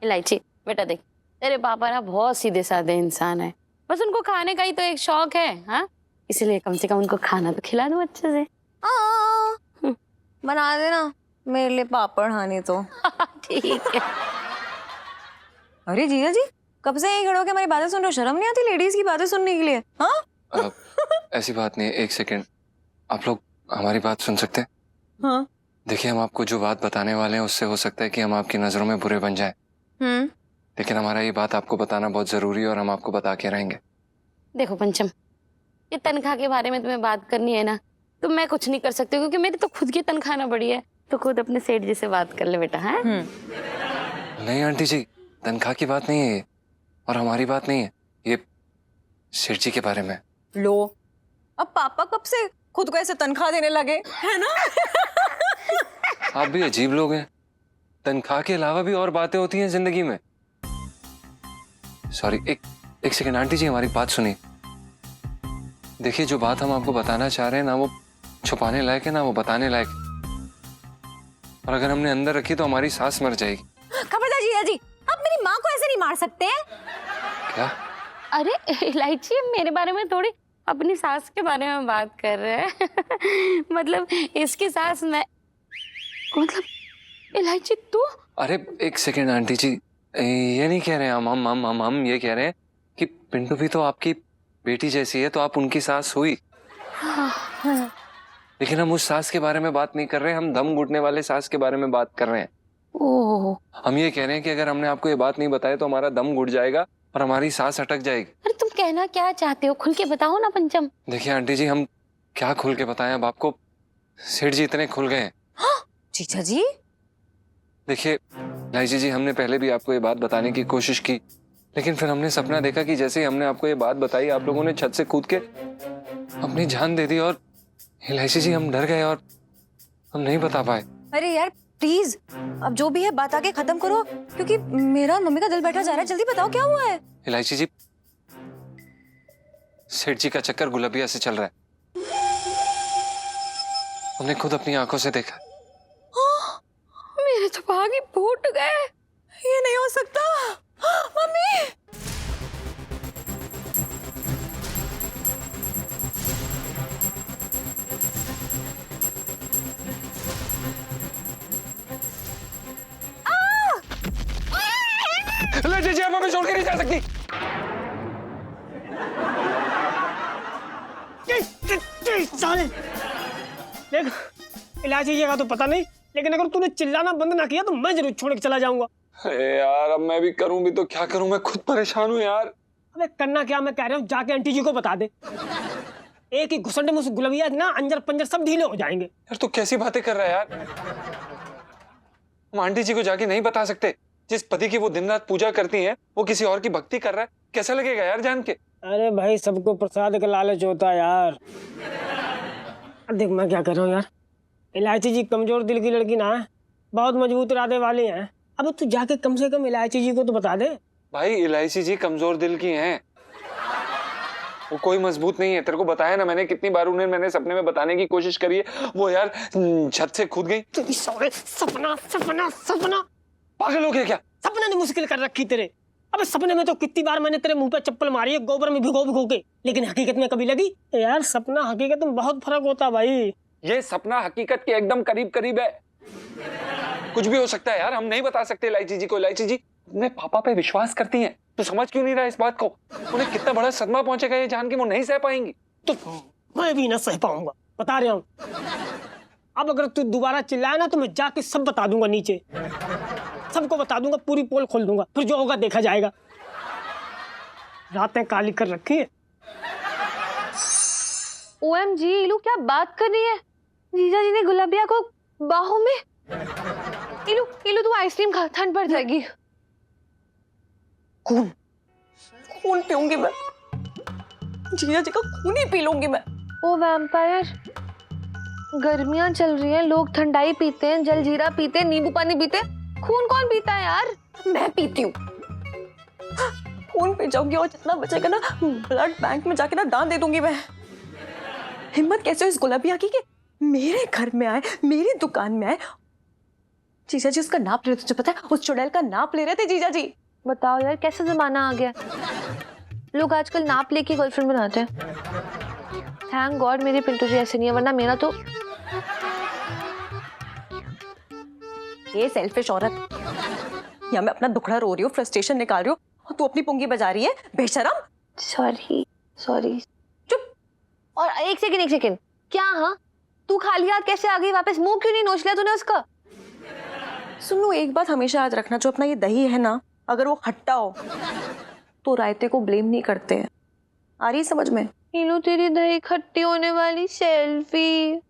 इलायची बेटा, देख तेरे पापा ना बहुत सीधे साधे इंसान है, बस उनको खाने का ही तो एक शौक है। हाँ, इसलिए कम से कम उनको खाना तो खिला दो अच्छे से। बना देना मेरे लिए पापड़, हानि तो। ठीक है। अरे जीजा जी, कब से यही खड़े होके हमारी बातें सुन रहे हो? शर्म नहीं आती लेडीज की बातें सुनने के लिए? हाँ, ऐसी बात नहीं है, एक सेकेंड, आप लोग हमारी बात सुन सकते हैं? हाँ। देखिए, हम आपको जो बात बताने वाले हैं उससे हो सकता है कि हम आपकी नजरों में बुरे बन जाएं, लेकिन हमारा ये बात आपको बताना बहुत जरूरी है और हम आपको बता के रहेंगे। देखो पंचम, ये तनख्वाह के बारे में तुम्हें बात करनी है ना, तो मैं कुछ नहीं कर सकती क्योंकि मेरी तो खुद की तनख्वाह ना बढ़ी है। तो खुद अपने सेठ जी से बात कर ले बेटा। है नहीं आंटी जी, तनख्वाह की बात नहीं है ये, और हमारी बात नहीं है, ये सेठ जी के बारे में। लो, अब पापा कब से खुद को ऐसे तनख्वाह देने लगे, है ना? आप भी अजीब लोग हैं, तनख्वाह के अलावा भी और बातें होती हैं जिंदगी में। सॉरी, एक सेकेंड आंटी जी, हमारी बात सुनिए। देखिए, जो बात हम आपको बताना चाह रहे हैं ना वो छुपाने लायक है ना वो बताने लायक, और अगर हमने अंदर रखी तो हमारी सांस मर जाएगी। खबरदार जीजा जी, आप मेरी माँ को ऐसे नहीं मार सकते हैं। क्या? अरे इलायची, मेरे बारे में थोड़ी, अपनी सास के बारे में बात कर रहे हैं। मतलब इसकी सास मैं, मतलब इलायची तू? अरे एक सेकेंड आंटी जी, ये नहीं कह रहे हैं हम ये कह रहे हैं कि पिंटू भी तो आपकी बेटी जैसी है, तो आप उनकी सास हुई। लेकिन हम उस सास के बारे में बात नहीं कर रहे हैं, हम दम घुटने वाले सास के बारे में बात कर रहे हैं। ओह, हम ये कह रहे हैं कि अगर हमने आपको ये बात नहीं बताया तो हमारा दम घुट जाएगा और हमारी सांस अटक जाएगी। अरे तुम कहना क्या चाहते हो, खुल के बताओ ना पंचम। देखिए आंटी जी, हम क्या खुल के बताएं अब आपको, सेठ जी इतने खुल गए हैं। जीजा जी, देखिए इलायची जी, हमने पहले भी आपको ये बात बताने की कोशिश की, लेकिन फिर हमने सपना देखा कि जैसे ही हमने आपको ये बात बताई, आप लोगों ने छत से कूद के अपनी जान दे दी, और इलायची जी हम डर गए और हम नहीं बता पाए। अरे यार प्लीज, अब जो भी है बात आके खत्म करो, क्योंकि मेरा और मम्मी का दिल बैठा जा रहा है। जल्दी बताओ क्या हुआ है? इलायची जी, सेठ जी का चक्कर गुलबिया से चल रहा है, हमने खुद अपनी आंखों से देखा। मेरे तो भाग ही फूट गए। ये नहीं हो सकता। मम्मी, इलायची जी, आप हमें छोड़ के नहीं जा सकती। देख इलायची जी का तो पता नहीं, लेकिन अगर तूने चिल्लाना बंद ना किया तो मैं जरूर छोड़ के चला जाऊंगा। अरे यार, अब मैं भी करूं भी तो क्या करूं, मैं खुद परेशान हूं यार। अबे करना क्या, मैं कह रहा हूँ जाके आंटी जी को बता दे। एक ही घुसंडे में उस गुलबिया ना अंजर पंजर सब ढीले हो जाएंगे। यार तू कैसी बातें कर रहा है यार, हम आंटी जी को जाके नहीं बता सकते? जिस पति की वो दिन रात पूजा करती हैं, वो किसी और की भक्ति कर रहा है, कैसा लगेगा यार जान के? अरे भाई, सबको प्रसाद का लालच होता है यार। देख मैं क्या कर रहा हूँ यार, इलायची जी कमजोर दिल की लड़की ना है, बहुत मजबूत इरादे वाली हैं। अब तू जाके कम से कम इलायची जी को तो बता दे। भाई इलायची जी कमजोर दिल की हैं, वो कोई मजबूत नहीं है। तेरे को बताया ना मैंने, कितनी बार उन्हें मैंने सपने में बताने की कोशिश करी है, वो यार छत से कूद गई। सपना सपना सपना, पागल हो गया क्या? सपना ने मुश्किल कर रखी तेरे। अबे सपने में तो कितनी बार मैंने तेरे मुंह पे चप्पल मारी है गोबर में भिगो भिगो के, लेकिन हकीकत में कभी लगी? यार सपना हकीकत में बहुत फर्क होता है भाई। ये सपना हकीकत के एकदम करीब करीब है। कुछ भी हो सकता है यार, हम नहीं बता सकते इलायची जी को। इलायची जी अपने पापा पे विश्वास करती हैं, तो समझ क्यों नहीं रहा इस बात को? उन्हें कितना बड़ा सदमा पहुंचेगा ये जान के वो नहीं सह पाएंगी। तो मैं भी ना सह पाऊंगा, बता रहा हूँ। अब अगर तू दोबारा चिल्लाए ना तो मैं जाके सब बता दूंगा, नीचे सबको बता दूंगा, पूरी पोल खोल दूंगा, फिर जो होगा देखा जाएगा। रातें काली कर रखी है। OMG इलू क्या बात कर रही है? जीजा जी ने गुलाबिया को बाहों में। इलू इलू तू आइसक्रीम खा, ठंड पड़ जाएगी। खून खून पीऊंगी मैं, जीजा जी का खून ही पी लूंगी मैं। ओ वैम्पायर, गर्मियां चल रही हैं, लोग ठंडाई पीते हैं, जलजीरा पीते हैं, नींबू पानी पीते हैं, खून कौन पीता है यार? मैं पीती हूँ, खून पी जाऊंगी और जितना बचेगा ना ब्लड बैंक में जाके ना दान दे दूंगी मैं। हिम्मत कैसे इस गुलाबिया की कि मेरे घर में आए, मेरी दुकान में आए। जीजा जी उसका नाप ले रहे थे, तुझे पता है? उस चुड़ैल का नाप ले रहे थे जीजा जी। बताओ यार कैसा जमाना आ गया, लोग आजकल नाप लेके गर्लफ्रेंड बनाते हैं। थैंक गॉड मेरी पिंटू जी ऐसे नहीं है, वरना मेरा तो। ये सेल्फिश औरत, या मैं अपना दुखड़ा रो रही हूँ, फ्रस्ट्रेशन निकाल रही हूँ, और तू अपनी पुंगी बजा रही है, बेशरम। Sorry sorry. चुप। और एक सेकंड, क्या? हाँ तू खाली हाथ कैसे आ गई वापस? मुंह क्यों नहीं नोच लिया तूने उसका? सुन लो, एक बात हमेशा याद रखना, जो अपना ये दही है ना, अगर वो खट्टा हो तो रायते को ब्लेम नहीं करते हैं। आ रही समझ में? नीलू तेरी दही खट्टी होने वाली सेल्फी।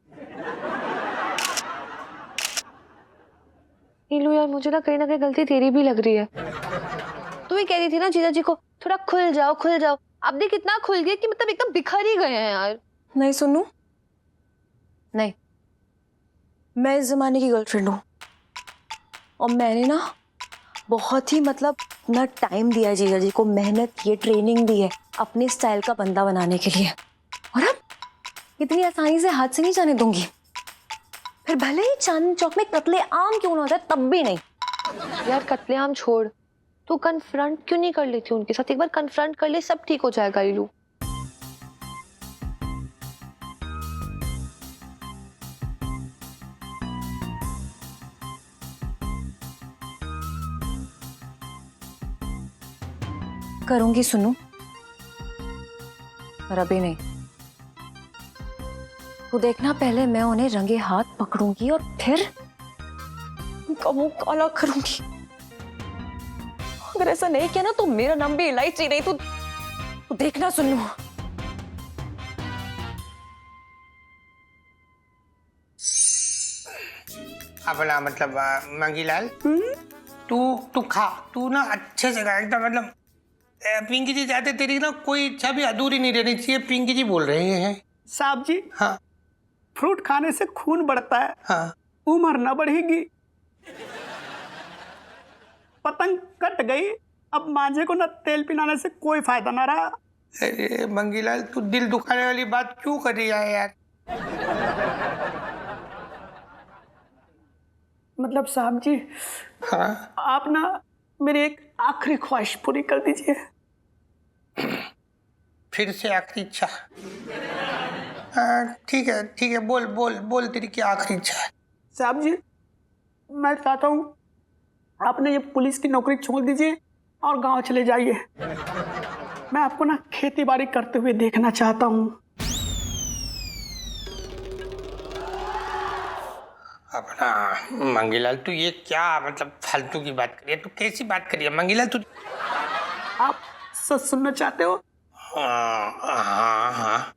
नीलू यार मुझे ना कहीं गलती तेरी भी लग रही है। तू ही कह रही थी ना जीजा जी को थोड़ा खुल जाओ खुल जाओ, अब देख कितना खुल गया कि मतलब एकदम बिखर ही गए हैं यार। नहीं सुनू, नहीं, मैं इस जमाने की गर्लफ्रेंड हूँ, और मैंने ना बहुत ही मतलब अपना टाइम दिया है जीजा जी को, मेहनत की है, ट्रेनिंग दी है अपने स्टाइल का बंदा बनाने के लिए, और अब इतनी आसानी से हाथ से नहीं जाने दूंगी। फिर भले ही चांदनी चौक में कत्ले आम क्यों ना हो जाए, तब भी नहीं। यार कत्ले आम छोड़, तू कन्फ्रंट क्यों नहीं कर लेती उनके साथ? एक बार कन्फ्रंट कर ले, सब ठीक हो जाएगा नीलू। करूंगी सुनू, पर अभी नहीं। तू देखना, पहले मैं उन्हें रंगे हाथ पकड़ूंगी और फिर उनका मुंह काला करूंगी। अगर ऐसा नहीं किया ना तो मेरा नाम भी इलायची नहीं। तू देखना सुनू। अपना मतलब मंगीलाल, तू खा, तू ना अच्छे से खा एकदम। मतलब पिंकी जी चाहते तेरी ना कोई इच्छा भी अधूरी नहीं रहनी चाहिए। पिंकी जी बोल रहे हैं। साहब जी, हाँ फ्रूट खाने से खून बढ़ता है, हाँ, उम्र न बढ़ेगी। पतंग कट गई, अब मांझे को न तेल पिलाने से कोई फायदा ना रहा। अरे मंगीलाल, तू दिल दुखाने वाली बात क्यों कर रही है यार? मतलब साहब जी, हाँ, आप ना मेरी एक आखिरी ख्वाहिश पूरी कर दीजिए। फिर से आखिरी इच्छा? ठीक है, बोल बोल बोल, तेरी क्या आखिरी इच्छा है? साहब जी, मैं चाहता हूँ आपने ये पुलिस की नौकरी छोड़ दीजिए और गांव चले जाइए। मैं आपको ना खेती बाड़ी करते हुए देखना चाहता हूँ। अपना मंगीलाल, तू ये क्या मतलब फालतू की बात करी है? तू कैसी बात करी है मंगीलाल? तू आप सच सुनना चाहते हो? हाँ।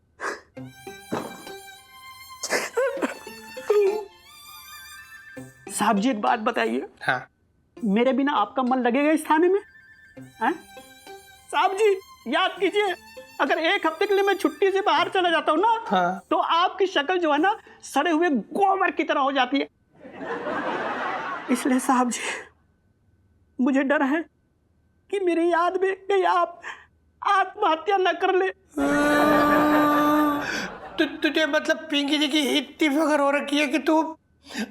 साहब जी एक बात बताइए, हाँ, मेरे बिना आपका मन लगेगा इस थाने में? हैं? साहब जी याद कीजिए, अगर एक हफ्ते के लिए मैं छुट्टी से बाहर चला जाता हूँ ना, हाँ, तो आपकी शक्ल जो है ना सड़े हुए गोबर की तरह हो जाती है। इसलिए साहब जी, मुझे डर है कि मेरी याद में कहीं आप आत्महत्या न कर ले। तुझे मतलब पिंकी जी की इतनी फिक्र हो रखी है कि तू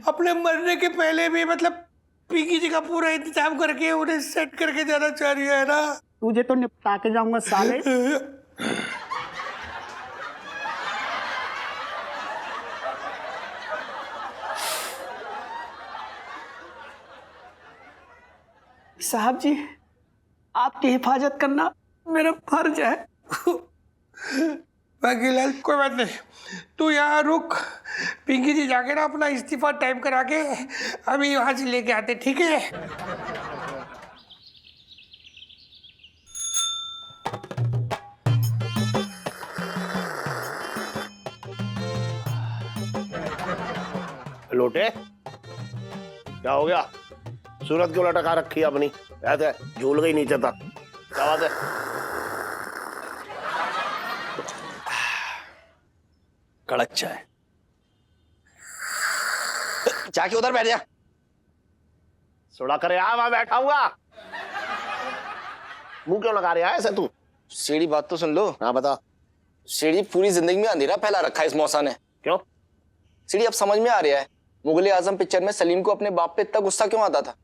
अपने मरने के पहले भी मतलब पिंकी जी का पूरा इंतजाम करके उन्हें सेट करके जाना चाह रही है ना। तुझे तो निपटा के जाऊंगा साले। साहब जी, आपकी हिफाजत करना मेरा फर्ज है। बाकीलाल कोई बात नहीं, तू यहाँ रुक। पिंकी जी जाके ना अपना इस्तीफा टाइप करा के अभी वहां से लेके आते, ठीक है? लोटे क्या हो गया? सूरत क्यों लटका रखी है अपनी? ऐसे झूल गई नीचे तक, क्या बात है? कड़क चाय। जाके उधर बैठ जा। सुड़ा करे आ, वहां बैठा हुआ। मुंह क्यों लगा रहा है ऐसे तू? सीढ़ी बात तो सुन लो। हाँ बता। सीढ़ी पूरी जिंदगी में अंधेरा फैला रखा है इस मौसा ने। क्यों? सीढ़ी अब समझ में आ रहा है मुगले आजम पिक्चर में सलीम को अपने बाप पे इतना गुस्सा क्यों आता था।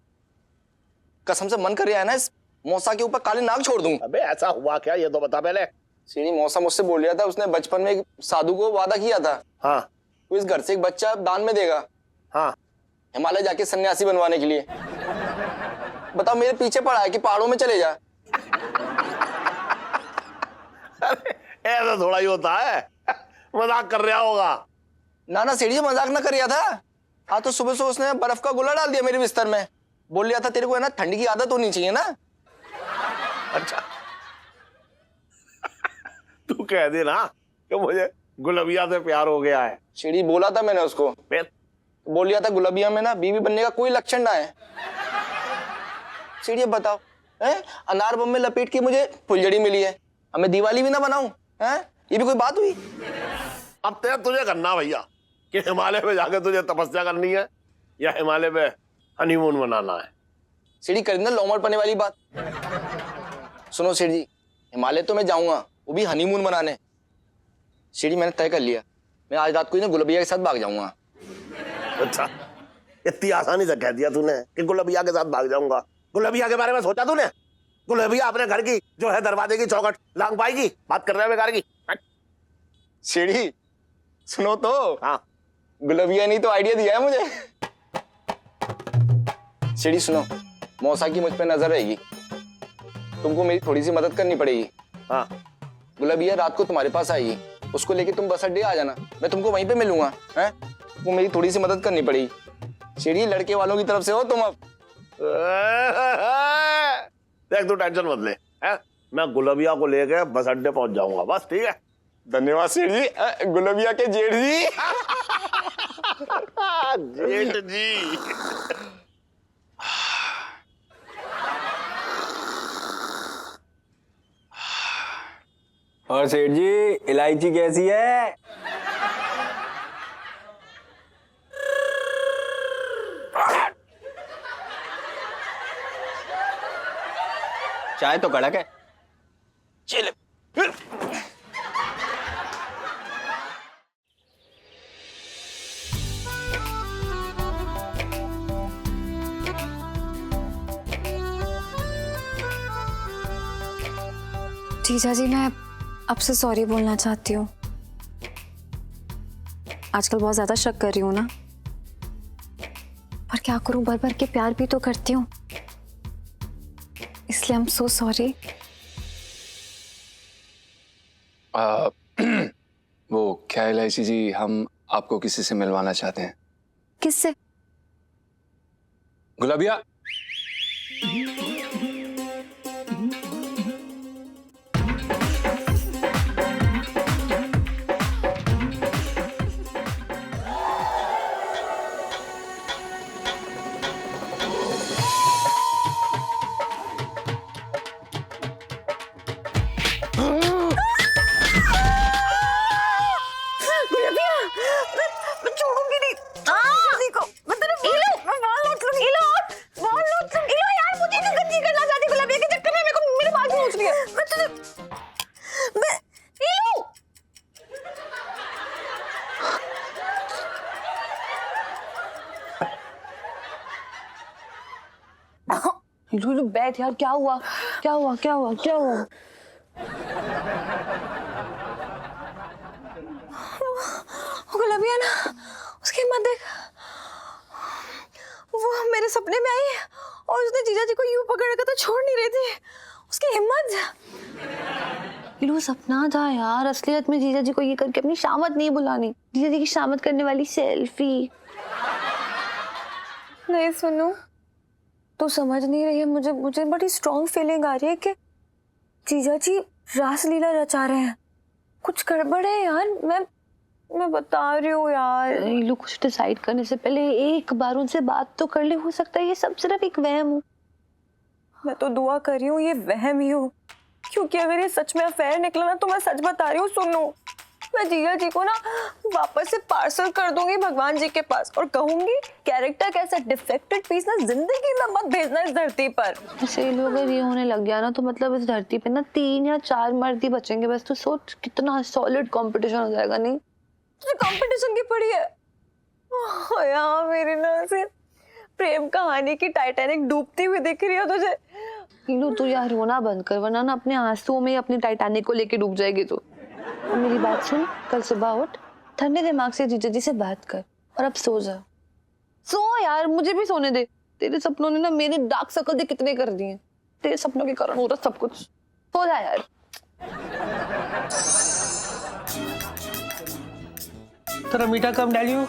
कसम से मन कर रहा है ना इस मौसा के ऊपर काले नाग छोड़ दूं। अबे ऐसा हुआ क्या, ये तो बता पहले। सीढ़ी मौसा मुझसे बोल रहा था, उसने बचपन में एक साधु को वादा किया था। हाँ। वो इस घर से एक बच्चा दान में देगा। हाँ। हिमालय जाके सन्यासी बनवाने के लिए। बताओ मेरे पीछे पड़ा है कि पहाड़ों में चले जा। ऐसा थोड़ा ही होता है, मजाक कर रहा होगा। ना ना सीढ़ी मजाक ना कर रहा था। हाँ तो सुबह से उसने बर्फ का गोला डाल दिया मेरे बिस्तर में। बोल रहा था तेरे को है ना ठंड की आदत होनी चाहिए ना। अच्छा तू कह दे ना कि मुझे गुलबिया से प्यार हो गया है। सीढ़ी बोला था मैंने उसको। फिर बोल रहा था गुलबिया में ना बीवी बनने का कोई लक्षण ना है। सीढ़ी बताओ है अनार बम में लपेट के मुझे फुलझड़ी मिली है, अब मैं दिवाली भी ना बनाऊं है? ये भी कोई बात हुई? अब तेरा तुझे करना भैया कि हिमालय में जाकर तुझे तपस्या करनी है या हिमालय में हनीमून मनाना है। सीढ़ी करें ना लौमड़ पड़ने वाली बात। सुनो सीढ़ी, हिमालय तो मैं जाऊंगा, वो भी हनीमून मनाने। सीढ़ी मैंने तय कर लिया, मैं आज रात को ही ना गुलबिया के साथ भाग जाऊंगा। अच्छा इतनी आसानी से कह दिया तूने कि गुलबिया के साथ भाग जाऊंगा? गुलबिया के बारे में सोचा तूने? गुलबिया अपने घर की जो है दरवाजे की चौखट लांग पाएगी? बात कर रहे हैं बेकार की। सीढ़ी सुनो तो। हाँ गुलबिया नहीं तो आइडिया दिया है मुझे। सीढ़ी सुनो, मौसा की मुझ पे नजर रहेगी, तुमको मेरी थोड़ी सी मदद करनी पड़ेगी। हाँ। गुलबिया रात को तुम्हारे पास आएगी, उसको लेके तुम बस अड्डे आ जाना, मैं तुमको वहीं पे मिलूंगा। हैं वो मेरी थोड़ी सी मदद करनी पड़ेगी। सीढ़ी लड़के वालों की तरफ से हो तुम। अब देख तू टेंशन मत ले है? मैं गुलबिया को लेके बस अड्डे पहुंच जाऊंगा बस, ठीक है? धन्यवाद सीढ़ी। गुलबिया के जेठ जी। जेठ जी। और सेठ जी इलायची कैसी है? चाय तो कड़क है। चल जीजा जी मैं आपसे सॉरी बोलना चाहती हूँ। आजकल बहुत ज्यादा शक कर रही हूँ ना, पर क्या करूँ, भर भर के प्यार भी तो करती हूँ, इसलिए आई एम सो सॉरी। वो क्या इलायची जी, हम आपको किसी से मिलवाना चाहते हैं। किससे? गुलाबिया। देखो मैं तेरे लुलु बैठ यार, क्या हुआ क्या हुआ क्या हुआ क्या हुआ? गुलाबिया ना, उसकी हिम्मत देख। वो मेरे सपने में आई और उसने जीजा जी को यूं पकड़ रखा था, छोड़ नहीं रही थी। उसकी हिम्मत। लुलु सपना था यार, असलियत में जीजा जी को ये करके अपनी शामत नहीं बुलानी। जीजा जी की शामत करने वाली सेल्फी। नहीं सुनो, तू समझ नहीं रही है। मुझे बड़ी स्ट्रॉन्ग फीलिंग आ रही है कि जीजा जी रासलीला रचा रहे हैं। कुछ गड़बड़ है यार, मैं बता रही हूँ यार। लोग कुछ डिसाइड करने से पहले एक बार उनसे बात तो कर ले। हो सकता है ये सब सिर्फ एक वहम हो। मैं तो दुआ कर रही हूँ ये वहम ही हो, क्योंकि अगर ये सच में अफेयर निकला ना तो मैं सच बता रही हूँ, सुनो, मैं जीजा जी को ना वापस से पार्सल कर दूंगी भगवान जी के पास और कहूंगी कैरेक्टर कैसा डिफेक्टेड पीस ना जिंदगी में मत भेजना इस धरती पर। ऐसे लोग अगर ये होने लग गया ना तो मतलब इस धरती पे ना 3 या 4 मर्द ही बचेंगे बस। तो सोच कितना सॉलिड कंपटीशन हो जाएगा। नहीं तुझे कंपटीशन की पड़ी है? ओह यार, मेरी ना से प्रेम कहानी की टाइटैनिक डूबती हुई दिख रही है तुझे। तू यार रोना बंद कर, वरना ना अपने आंसुओं में अपनी टाइटैनिक को लेके डूब जाएगी तू। तो मेरी बात सुन, कल सुबह उठ, ठंडे दिमाग से जीजा जी से बात कर और अब सो जा। सो यार, मुझे भी सोने दे। तेरे सपनों ने ना मेरे डार्क सर्कल दे कितने कर दिए। तेरे सपनों के कारण हो रहा सब कुछ। सो जा यार। थोड़ा मीठा कम डालियो।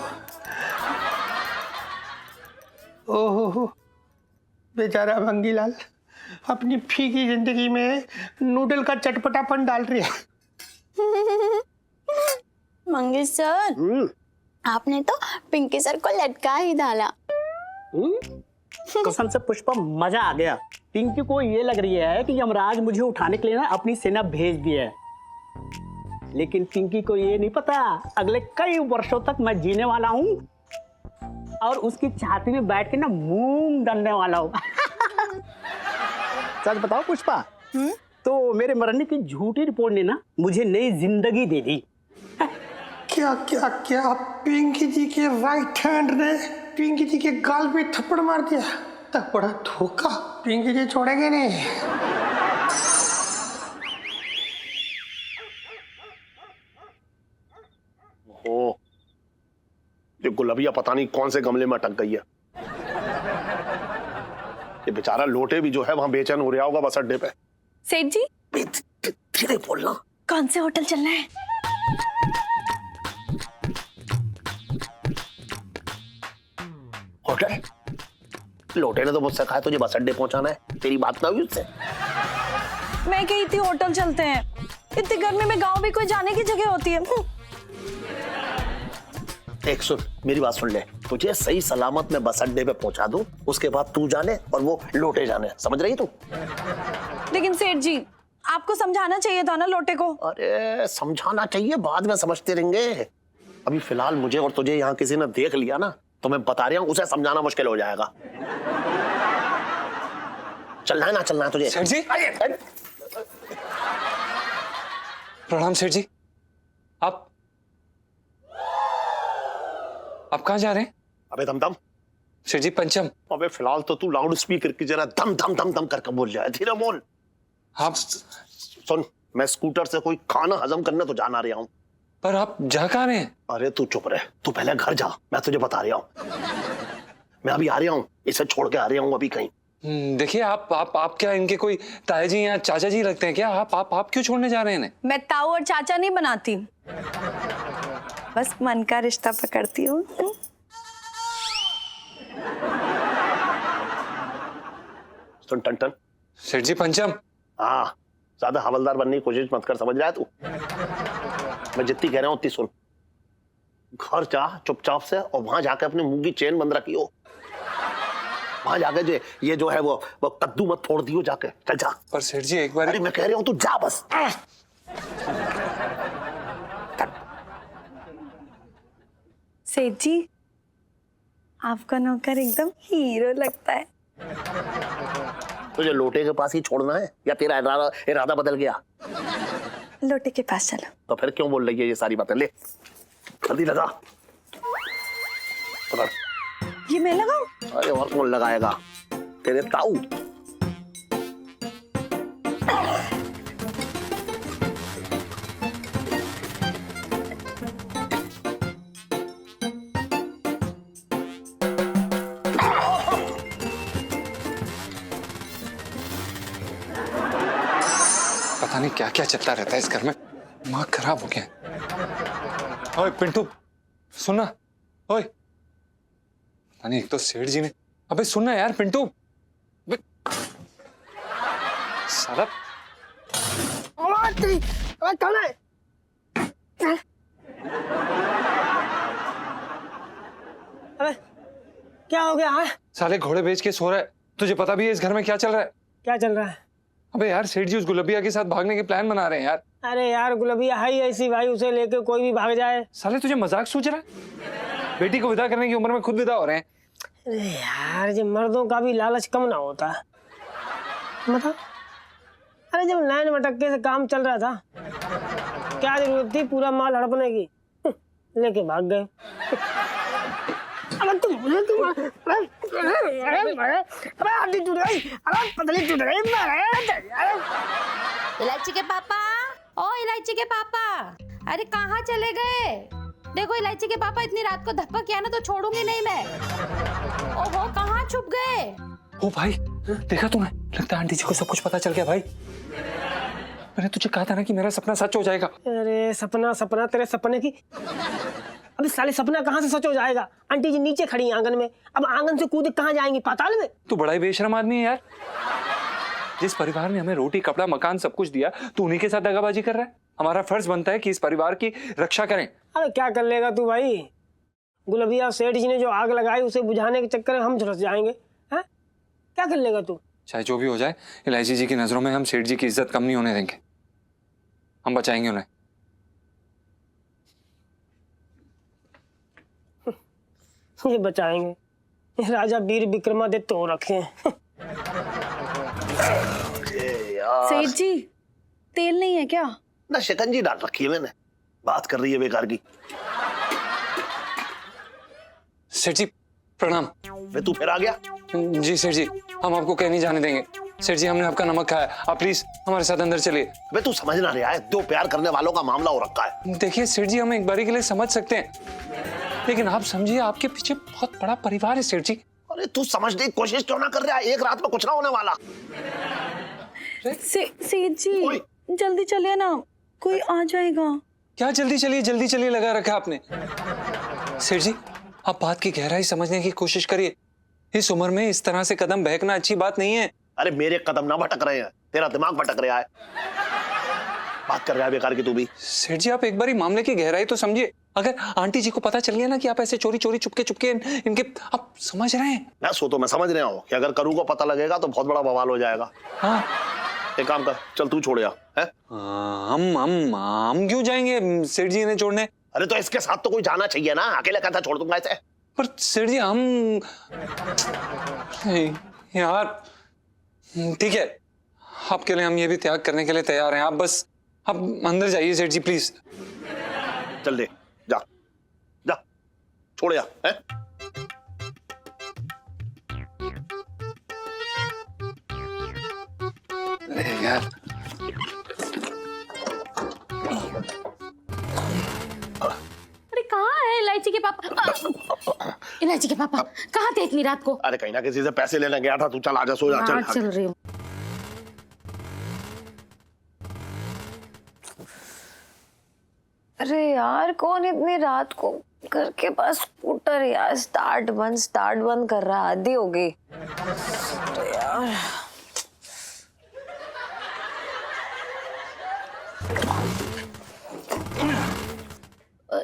ओहो, बेचारा मंगीलाल अपनी फीकी जिंदगी में नूडल का चटपटापन डाल रही है। मंगेश सर, आपने तो पिंकी सर को लटका ही डाला। कसम से पुष्पा मजा आ गया। पिंकी को ये लग रही है कि यमराज मुझे उठाने के लिए ना अपनी सेना भेज दी है, लेकिन पिंकी को ये नहीं पता अगले कई वर्षों तक मैं जीने वाला हूँ और उसकी छाती में बैठ के ना मूंग दलने वाला हूँ। सच बताओ पुष्पा, तो मेरे मरने की झूठी रिपोर्ट ने ना मुझे नई जिंदगी दे दी। क्या क्या क्या, पिंकी जी के राइट हैंड ने पिंकी जी के गाल पे थप्पड़ मार दिया। तब बड़ा धोखा, पिंकी जी छोड़ेंगे नहीं। ओ, ये गुलाबिया पता नहीं कौन से गमले में अटक गई है। ये बेचारा लोटे भी जो है वहां बेचैन हो रहा होगा बस अड्डे पे। सेठ जी, धीरे बोलना। कौन से होटल चलना है? होटल? लोटे ने तो मुझसे कहा तुझे बस अड्डे पहुंचाना है, तेरी बात ना हुई उससे? मैं कही थी होटल चलते हैं। इतनी गर्मी में गांव भी कोई जाने की जगह होती है। एक सुन, मेरी बात सुन ले, तुझे सही सलामत में बस अड्डे पे पहुंचा दूं, उसके बाद तू जाने और वो लोटे जाने। समझ रही तू? लेकिन सेठ जी, आपको समझाना चाहिए था ना लोटे को। अरे समझाना चाहिए, बाद में समझते रहेंगे। अभी फिलहाल मुझे और तुझे यहाँ किसी ने देख लिया ना तो मैं बता रहा हूँ उसे समझाना मुश्किल हो जाएगा। चलना है ना चलना है तुझे? सेठ जी, प्रणाम सेठ जी। आप कहाँ जा रहे हैं? अबे दम दम। सेठ जी पंचम। अबे फिलहाल तो तू लाउड स्पीकर की जरा दम दम दम दम करके बोल जाए, धीरे बोल। आप सुन, मैं स्कूटर से कोई खाना हजम करने तो जाना रहा हूँ। पर आप जा कहाँ रहे हैं? अरे तू चुप रहे, तू पहले घर जा, मैं तुझे बता रहा हूँ। मैं अभी आ रहा हूँ, इसे छोड़ के आ रहा हूँ अभी कहीं। देखिए, आप क्या इनके कोई ताया जी या चाचा जी लगते हैं क्या? आप क्यों छोड़ने जा रहे हैं? मैं ताऊ और चाचा नहीं बनाती, बस मन का रिश्ता पकड़ती हूँ। सुन टन। सेठ जी पंचम। हाँ, ज्यादा हवलदार बनने की कोशिश मत कर, समझ रहा है तू? मैं जितनी कह रहा हूँ उतनी सुन। घर जा चुपचाप से और वहां जाके अपने मुंह की चेन बंद रखी हो। वहां जाके ये जो है वो कद्दू मत फोड़ दियो जाके, चल जा। पर सेठ जी एक बार। अरे मैं कह रहा हूँ तू जा बस। सेठ जी, आपका नौकर एकदम हीरो लगता है। तुझे लोटे के पास ही छोड़ना है या तेरा इरादा बदल गया? लोटे के पास चलो। तो फिर क्यों बोल रही है ये सारी बातें? ले जल्दी लगा। ये मैं लगाऊं? अरे और कौन लगाएगा? तेरे ताऊ। पता नहीं क्या क्या चलता रहता है इस घर में, दिमाग खराब हो गया। ओए पिंटू सुनना, ओए पता नहीं, एक तो सेठ जी ने, अबे सुनना यार पिंटू, साला कौन है? अबे क्या हो गया है? साले घोड़े बेच के सो रहा है। तुझे पता भी है इस घर में क्या चल रहा है? क्या चल रहा है? अबे यार सेठ जी उस गुलबिया के साथ भागने के प्लान बना रहे हैं यार। अरे यार गुलबिया है ही ऐसी भाई, उसे लेके कोई भी भाग जाए। साले तुझे मजाक सूझ रहा है? बेटी को विदा करने की उम्र में खुद विदा हो रहे हैं। अरे यार जब मर्दों का भी लालच कम ना होता, मतलब अरे जब नैन मटक्के से काम चल रहा था, क्या जरूरत थी पूरा माल हड़पने की? लेके भाग गए। अबे तुम इलायची के पापा, ओ इलायची के पापा, अरे कहाँ चले गए? देखो इलायची के पापा, इतनी रात को धप्पा किया ना तो छोड़ूंगी नहीं मैं। ओहो कहाँ छुप गए? ओ भाई देखा तूने? लगता है आंटी जी को सब कुछ पता चल गया भाई। मैंने तुझे कहा था ना कि मेरा सपना सच हो जाएगा। अरे सपना सपना तेरे सपने की, अबे साले सपना कहाँ से सच हो जाएगा? आंटी जी नीचे खड़ी हैं आंगन में, अब आंगन से कूद कहाँ जाएंगी? पाताल में? तू बड़ा ही बेशरम आदमी है यार। जिस परिवार ने हमें रोटी कपड़ा मकान सब कुछ दिया, तू उन्हीं के साथ दगाबाजी कर रहा है। हमारा फर्ज बनता है कि इस परिवार की रक्षा करें। अरे क्या कर लेगा तू भाई? गुलबिया सेठ जी ने जो आग लगाई उसे बुझाने के चक्कर में हम झुलस जाएंगे, हैं? क्या कर लेगा तू? चाहे जो भी हो जाए, इलायची जी की नजरों में हम सेठ जी की इज्जत कम नहीं होने देंगे। हम बचाएंगे उन्हें। ये बचाएंगे, ये राजा वीर विक्रमादित्य हो रखे हैं। सेठ जी तेल नहीं है क्या? ना शिकंजी डाल रखी है मैंने, बात कर रही है बेकार की। सेठ जी प्रणाम। वे तू फिर आ गया? जी सेठ जी, हम आपको कहीं नहीं जाने देंगे। सेठ जी हमने आपका नमक खाया, आप प्लीज हमारे साथ अंदर चलिए। वे तू समझ ना रहा है, दो प्यार करने वालों का मामला हो रखा है। देखिए सेठ जी, हम एक बारी के लिए समझ सकते हैं, लेकिन आप समझिए आपके पीछे बहुत बड़ा परिवार है सेठ जी। अरे तू समझने की कोशिश क्यों ना कर रहा है? एक रात में कुछ ना होने वाला। सेठ जी जल्दी चलिए ना, कोई आ जाएगा। क्या जल्दी चलिए लगा रखा आपने। सेठ जी आप बात की गहराई समझने की कोशिश करिए। इस उम्र में इस तरह से कदम बहकना अच्छी बात नहीं है। अरे मेरे कदम ना भटक रहे हैं, तेरा दिमाग भटक रहा है। बात कर रहा है बेकार की तू भी। सेठ जी आप एक बारी मामले की गहराई तो समझिए। अगर आंटी जी को पता चल गया ना कि आप ऐसे चोरी चोरी चुपके इनके, आप समझ रहे हैं ना? सो तो मैं समझ रहा हूँ कि अगर करू को पता लगेगा तो बहुत बड़ा बवाल हो जाएगा। हाँ एक काम कर, चल तू छोड़ या है? हम क्यों जाएंगे सेठ जी ने छोड़ने? अरे तो इसके साथ तो कोई जाना चाहिए ना, अकेले कहता छोड़ दूंगा ऐसे। पर सेठ जी हम यार, ठीक है आपके लिए हम ये भी त्याग करने के लिए तैयार हैं। आप बस आप अंदर जाइए सेठ जी प्लीज। चल दे, जा जा, छोड़ या है? यार अरे कहाँ है इलायची के पापा? इलायची के पापा कहाँ थे इतनी रात को? अरे कहीं ना किसी से पैसे लेने गया था। तू चल आजा, सो जा। चल रही हूँ। अरे यार कौन इतनी रात को घर के पास स्कूटर यार स्टार्ट बंद कर रहा, आधी हो गई। तो यार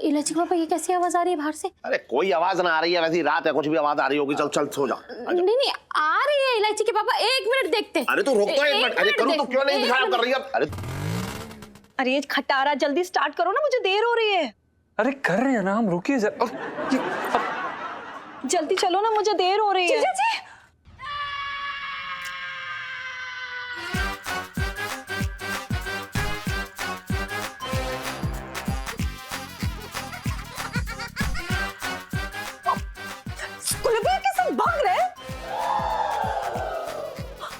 इलायची के पापा ये कैसी आवाज आ रही है बाहर से? अरे कोई आवाज ना आ रही है, वैसी रात है, कुछ भी आवाज आ रही होगी। चल चल सो जा। नहीं आ रही है इलायची के पापा, एक मिनट देखते। अरे तू रुक तो एक मिनट। अरे करूँ तो क्यों नहीं दिखाया कर रही है? अरे ये खटारा जल्दी स्टार्ट करो ना, मुझे देर हो रही है। अरे कर रहे हैं ना हम, रुकिए जल्दी चलो ना, मुझे देर हो रही है। गुलबिया के साथ भाग रहे हैं?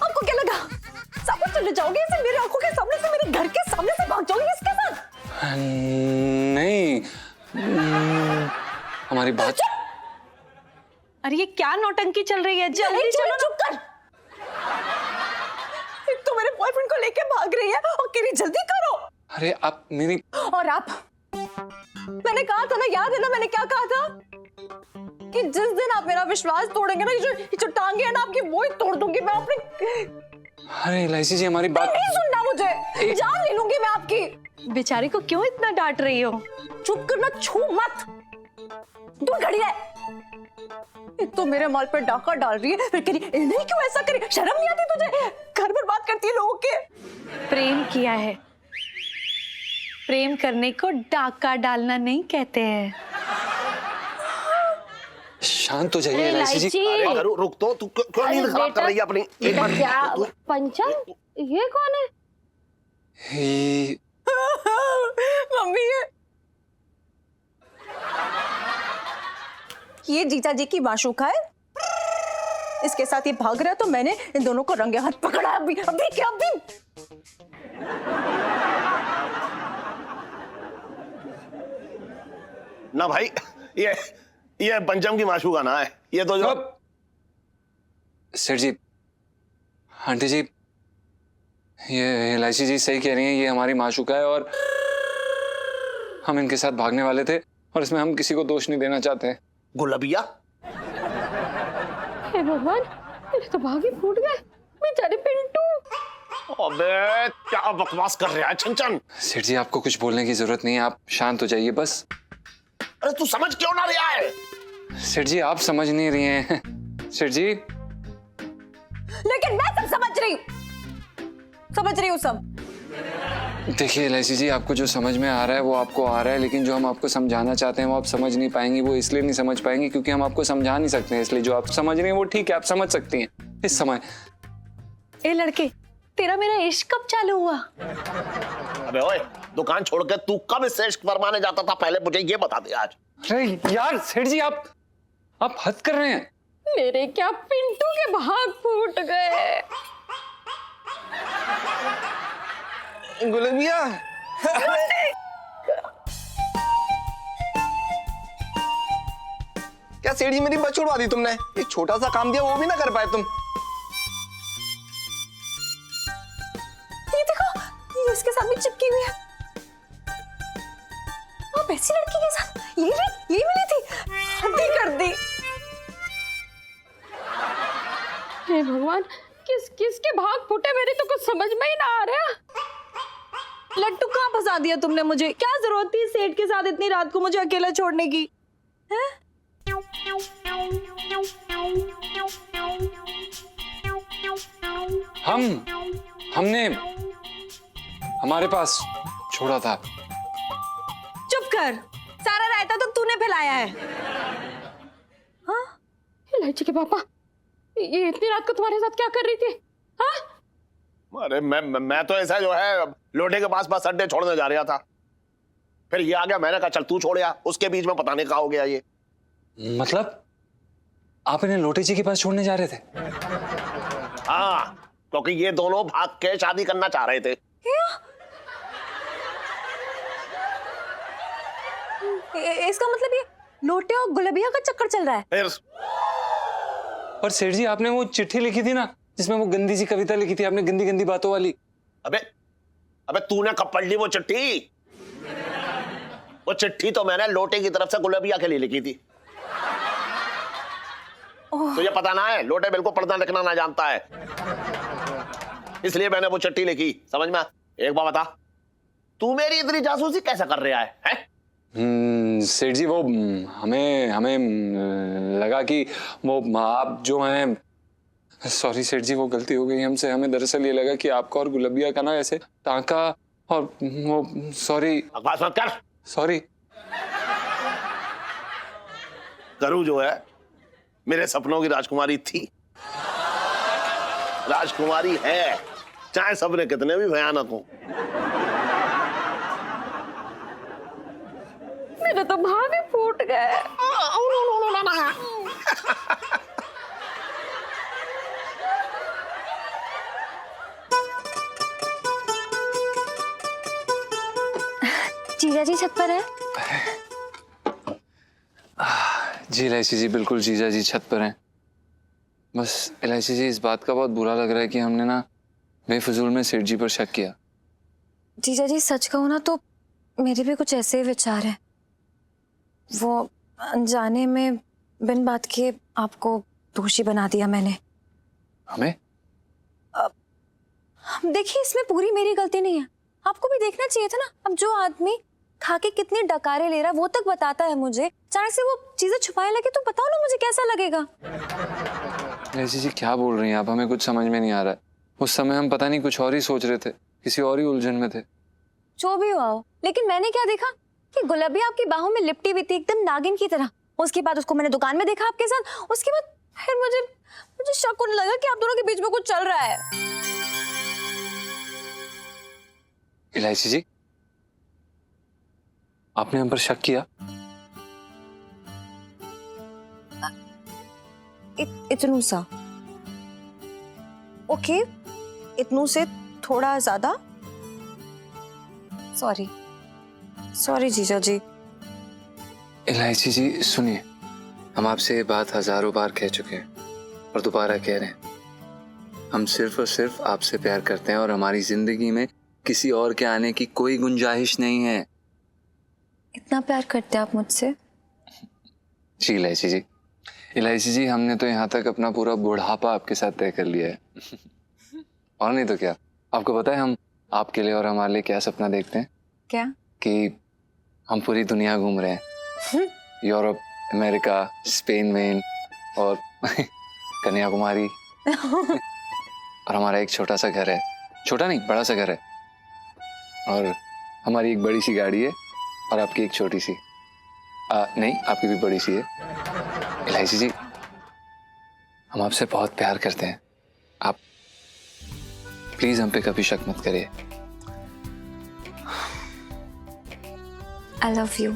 आपको क्या लगा सब कुछ चले जाओगे ऐसे मेरी आंखों के सामने से, मेरे घर के सामने से भाग जाओगे इसके साथ? नहीं हमारी बात। अरे ये क्या नौटंकी चल रही है? जल्दी चलो। चुप कर। एक तो मेरे बॉयफ्रेंड को लेके भाग रही है और किरी जल्दी करो। अरे आप मेरी और आप, मैंने कहा था ना, याद है ना मैंने क्या कहा था कि जिस दिन आप मेरा विश्वास तोड़ेंगे ना, ये जो टांगे है ना आपकी, वो ही तोड़ दूंगी मैं अपने। अरे इलायची जी हमारी बात नहीं सुनना मुझे, जान ले लूंगी मैं आपकी। बेचारी को क्यों इतना डांट रही हो? चुप करना, छू मत, दूर खड़ी है। एक तो मेरे माल पर डाका डाल रही है, फिर कह रही नहीं क्यों ऐसा करी, शर्म नहीं आती तुझे, घर बर्बाद करती है लोगों के। प्रेम किया है, प्रेम करने को डाका डालना नहीं कहते हैं। शांत हो जाइए इलायची जी। अरे करू, रुक तो, तू क्यों नींद खराब कर रही है अपनी? एक बार क्या पंचम, ये कौन है? मम्मी ये जीजा जी की माशूका है, इसके साथ ये भाग रहा है, तो मैंने इन दोनों को रंगे हाथ पकड़ा। अभी क्या अभी? ना भाई, ये पंचम की माशूका ना है, ये तो जो सेठ जी, आंटी जी, ये इलायची जी सही कह रही हैं, ये हमारी माशूका है और हम इनके साथ भागने वाले थे और इसमें हम किसी को दोष नहीं देना चाहते हैं। गुलबिया, हे भगवान, मेरे तो भाग ही फूट गए, बेचारे पिंटू। अबे क्या बकवास कर रहा है छनछन? सेठ जी आपको कुछ बोलने की जरूरत नहीं है, आप शांत हो जाइए बस। अरे तू समझ क्यों ना रहा है? सेठ जी आप समझ नहीं रही हैं। सेठ जी, लेकिन मैं सब समझ रही हूँ सब। देखिए इलायची जी, आपको जो समझ में आ रहा है वो आपको आ रहा है, लेकिन जो हम आपको समझाना चाहते हैं वो आप समझ नहीं पाएंगी। वो इसलिए नहीं समझ पाएंगी क्योंकि हम आपको समझा नहीं सकते हैं, इसलिए जो आप समझ रही हैं वो ठीक है, आप समझ सकती हैं इस समय। ए लड़के, तेरा मेरा इश्क कब चालू हुआ? अबे ओए, दुकान छोड़ के तू कब इस इश्क फरमाने जाता था, पहले मुझे ये बता दे आज। अरे यार सेठ जी, आप हद कर रहे हैं। मेरे क्या पिंटू के भाग फूट गए। गुलबिया, क्या सेठ जी मेरी बस छुड़वा दी तुमने? एक छोटा सा काम दिया वो भी ना कर पाए तुम। ये देखो, ये इसके साथ भी चिपकी हुई है। आप ऐसी लड़की के साथ ये मिली थी, हद ही कर दी। हे भगवान, किस के भाग फूटे, मेरी तो कुछ समझ में ही ना आ रहा। लट्टू कहाँ फंसा दिया तुमने मुझे? क्या जरूरत थी सेठ के साथ इतनी रात को मुझे अकेला छोड़ने की? हैं? हमने हमारे पास छोड़ा था। चुप कर, सारा रायता तो तूने फैलाया है। हाँ? इलायची के पापा, ये इतनी रात को तुम्हारे साथ क्या कर रही थी? हाँ? अरे मैं तो ऐसा जो है लोटे के पास बस अड्डे छोड़ने जा रहा था, फिर ये आ गया, मैंने कहा चल तू छोड़या, उसके बीच में पता नहीं क्या हो गया ये। मतलब आप इन्हें लोटे जी के पास छोड़ने जा रहे थे? हाँ, क्योंकि ये दोनों भाग के शादी करना चाह रहे थे। इसका मतलब ये लोटे और गुलबिया का चक्कर चल रहा है। फिर और सेठ जी, आपने वो चिट्ठी लिखी थी ना जिसमें वो गंदी सी कविता लिखी थी आपने, गंदी गंदी बातों वाली। अबे तूने कब पढ़ ली वो चिट्ठी? वो चिट्ठी तो मैंने लोटे की तरफ से गुलबिया के लिए लिखी थी। तुझे पता ना है, लोटे बिल्कुल पढ़ना लिखना ना जानता है, इसलिए मैंने वो चिट्ठी लिखी, समझ में? एक बात बता, तू मेरी इतनी जासूसी कैसे कर रहा है? सेठ जी, वो हमें लगा कि वो आप जो हैं, सॉरी सेठ जी, वो गलती हो गई हमसे। हमें दरअसल ये लगा कि आपका और गुलबिया का ना ऐसे टांका, और वो सॉरी। बकवास मत कर। सॉरी। करू जो है मेरे सपनों की राजकुमारी थी, राजकुमारी है, चाहे सपने कितने भी भयानक हो। मेरे तो भाग ही फूट गए। जीजा जी छत पर है? जी इलायची जी, बिल्कुल जीजा जी छत पर हैं। बस इलायची जी, इस बात का बहुत बुरा लग रहा है कि हमने ना बेफजूल में सेठ जी पर शक किया। जीजा जी सच कहूँ ना तो मेरे भी कुछ ऐसे ही विचार हैं। वो अनजाने में बिन बात के आपको दोषी बना दिया मैंने। हमें? देखिए इसमें पूरी मेरी गलती नहीं है, आपको भी देखना चाहिए था ना। अब जो आदमी खा के कितने डकारे ले रहा है वो तक बताता है मुझे, अचानक से वो चीजें छुपाने लगे तो बताओ ना मुझे कैसा लगेगा। इलायची जी क्या बोल रही हैं आप? हमें कुछ समझ में नहीं आ रहा है। उस समय हम पता नहीं कुछ और ही सोच रहे थे, किसी और ही उलझन में थे। जो भी हुआ हो, लेकिन मैंने क्या देखा कि गुलाबी आपकी बाहों में लिपटी हुई थी एकदम नागिन की तरह। उसके बाद उसको मैंने दुकान में देखा आपके साथ, उसके बाद फिर मुझे शक होने लगा कि आप दोनों के बीच में कुछ चल रहा है। इलायची जी आपने हम पर शक किया? इतनू सा ओके, इतनू से थोड़ा ज्यादा। सॉरी जीजा जी। इलायची जी सुनिए, हम आपसे ये बात हजारों बार कह चुके हैं और दोबारा कह रहे हैं। हम सिर्फ और सिर्फ आपसे प्यार करते हैं और हमारी जिंदगी में किसी और के आने की कोई गुंजाइश नहीं है। इतना प्यार करते हैं आप मुझसे? जी इलायची जी, इलायची जी हमने तो यहाँ तक अपना पूरा बुढ़ापा आपके साथ तय कर लिया है। और नहीं तो क्या, आपको पता है हम आपके लिए और हमारे लिए क्या सपना देखते हैं? क्या? कि हम पूरी दुनिया घूम रहे हैं, यूरोप, अमेरिका, स्पेन में और कन्याकुमारी। और हमारा एक छोटा सा घर है, छोटा नहीं बड़ा सा घर है, और हमारी एक बड़ी सी गाड़ी है और आपकी एक छोटी सी। नहीं आपकी भी बड़ी सी है। इलायची जी हम आपसे बहुत प्यार करते हैं, आप प्लीज हम पे कभी शक मत करिए। I love you.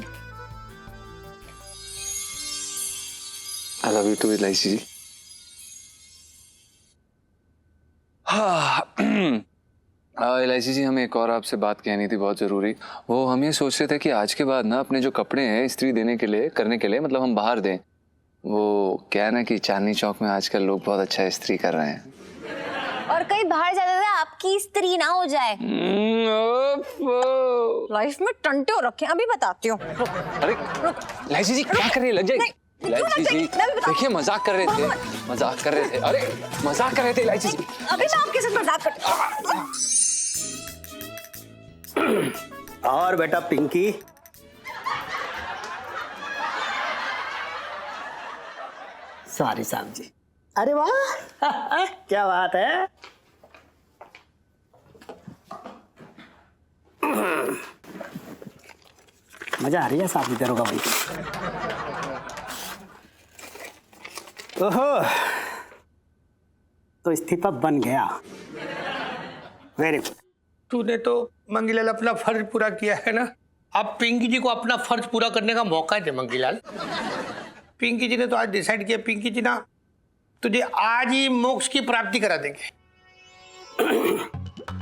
I love you too इलायची जी। इलायची जी हमें एक और आपसे बात कहनी थी बहुत जरूरी। वो हम ये सोच रहे थे कि आज के बाद ना अपने जो कपड़े हैं इस्त्री देने के लिए करने के लिए मतलब हम बाहर दें। वो क्या है ना कि चांदनी चौक में आजकल लोग बहुत अच्छा इस्त्री कर रहे हैं। और कहीं बाहर जाते हुए आपकी स्त्री ना हो जाए। लाइफ में टंटे हो रखे हैं, अभी बताती हूँ। अरे इलायची जी क्या कर रही है? लग जाएगी। इलायची जी देखिए मजाक कर रहे थे, मजाक कर रहे थे। अरे मजाक कर रहे थे इलायची जी। अभी मैं आपके साथ मजाक करती हूँ। और बेटा पिंकी, सॉरी साहब जी। अरे वाह क्या बात है। मजा आ रही है साहब जी दरोगा भाई। ओहो तो इस्तीफा बन गया, वेरी गुड। तूने तो मंगीलाल अपना फर्ज पूरा किया है ना, अब पिंकी जी को अपना फर्ज पूरा करने का मौका दे मंगीलाल। पिंकी जी ने तो आज डिसाइड किया, पिंकी जी ना तुझे आज ही मोक्ष की प्राप्ति करा देंगे।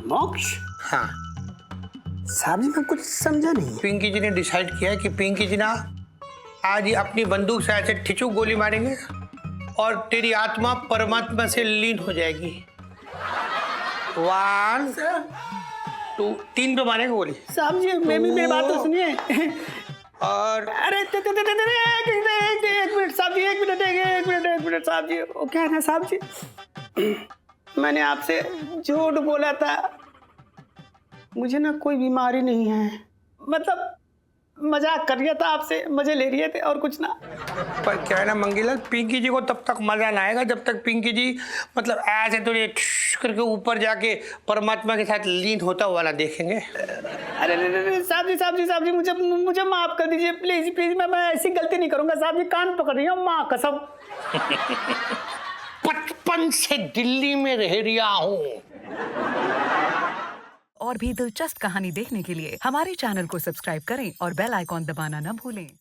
मोक्ष? हाँ साहब जी मैं कुछ समझा नहीं। पिंकी जी ने डिसाइड किया है कि पिंकी जी ना आज ही अपनी बंदूक से ऐसे ठिचू गोली मारेंगे और तेरी आत्मा परमात्मा से लीन हो जाएगी। 1 2 3 पे मारेंगे गोली। साहब जी मैं भी मेरी बात तो सुनिए। और अरे एक मिनट साहब जी, एक मिनट साहब जी। वो क्या है ना साहब जी, मैंने आपसे झूठ बोला था, मुझे ना कोई बीमारी नहीं है। मतलब मजाक कर रहा था आपसे, मजे ले रहे थे और कुछ ना। पर क्या है ना मंगीलाल, पिंकी जी को तब तक मजा ना आएगा जब तक पिंकी जी मतलब ऐसे तो करके ऊपर जाके परमात्मा के साथ लीन होता हुआ ना देखेंगे। अरे साहब जी मुझे माफ कर दीजिए प्लीज प्लीज। मैं ऐसी गलती नहीं करूंगा साहब जी, कान पकड़ रही हूँ माँ कसम। 55 से दिल्ली में रह रहा हूँ। और भी दिलचस्प कहानी देखने के लिए हमारे चैनल को सब्सक्राइब करें और बेल आइकॉन दबाना न भूलें।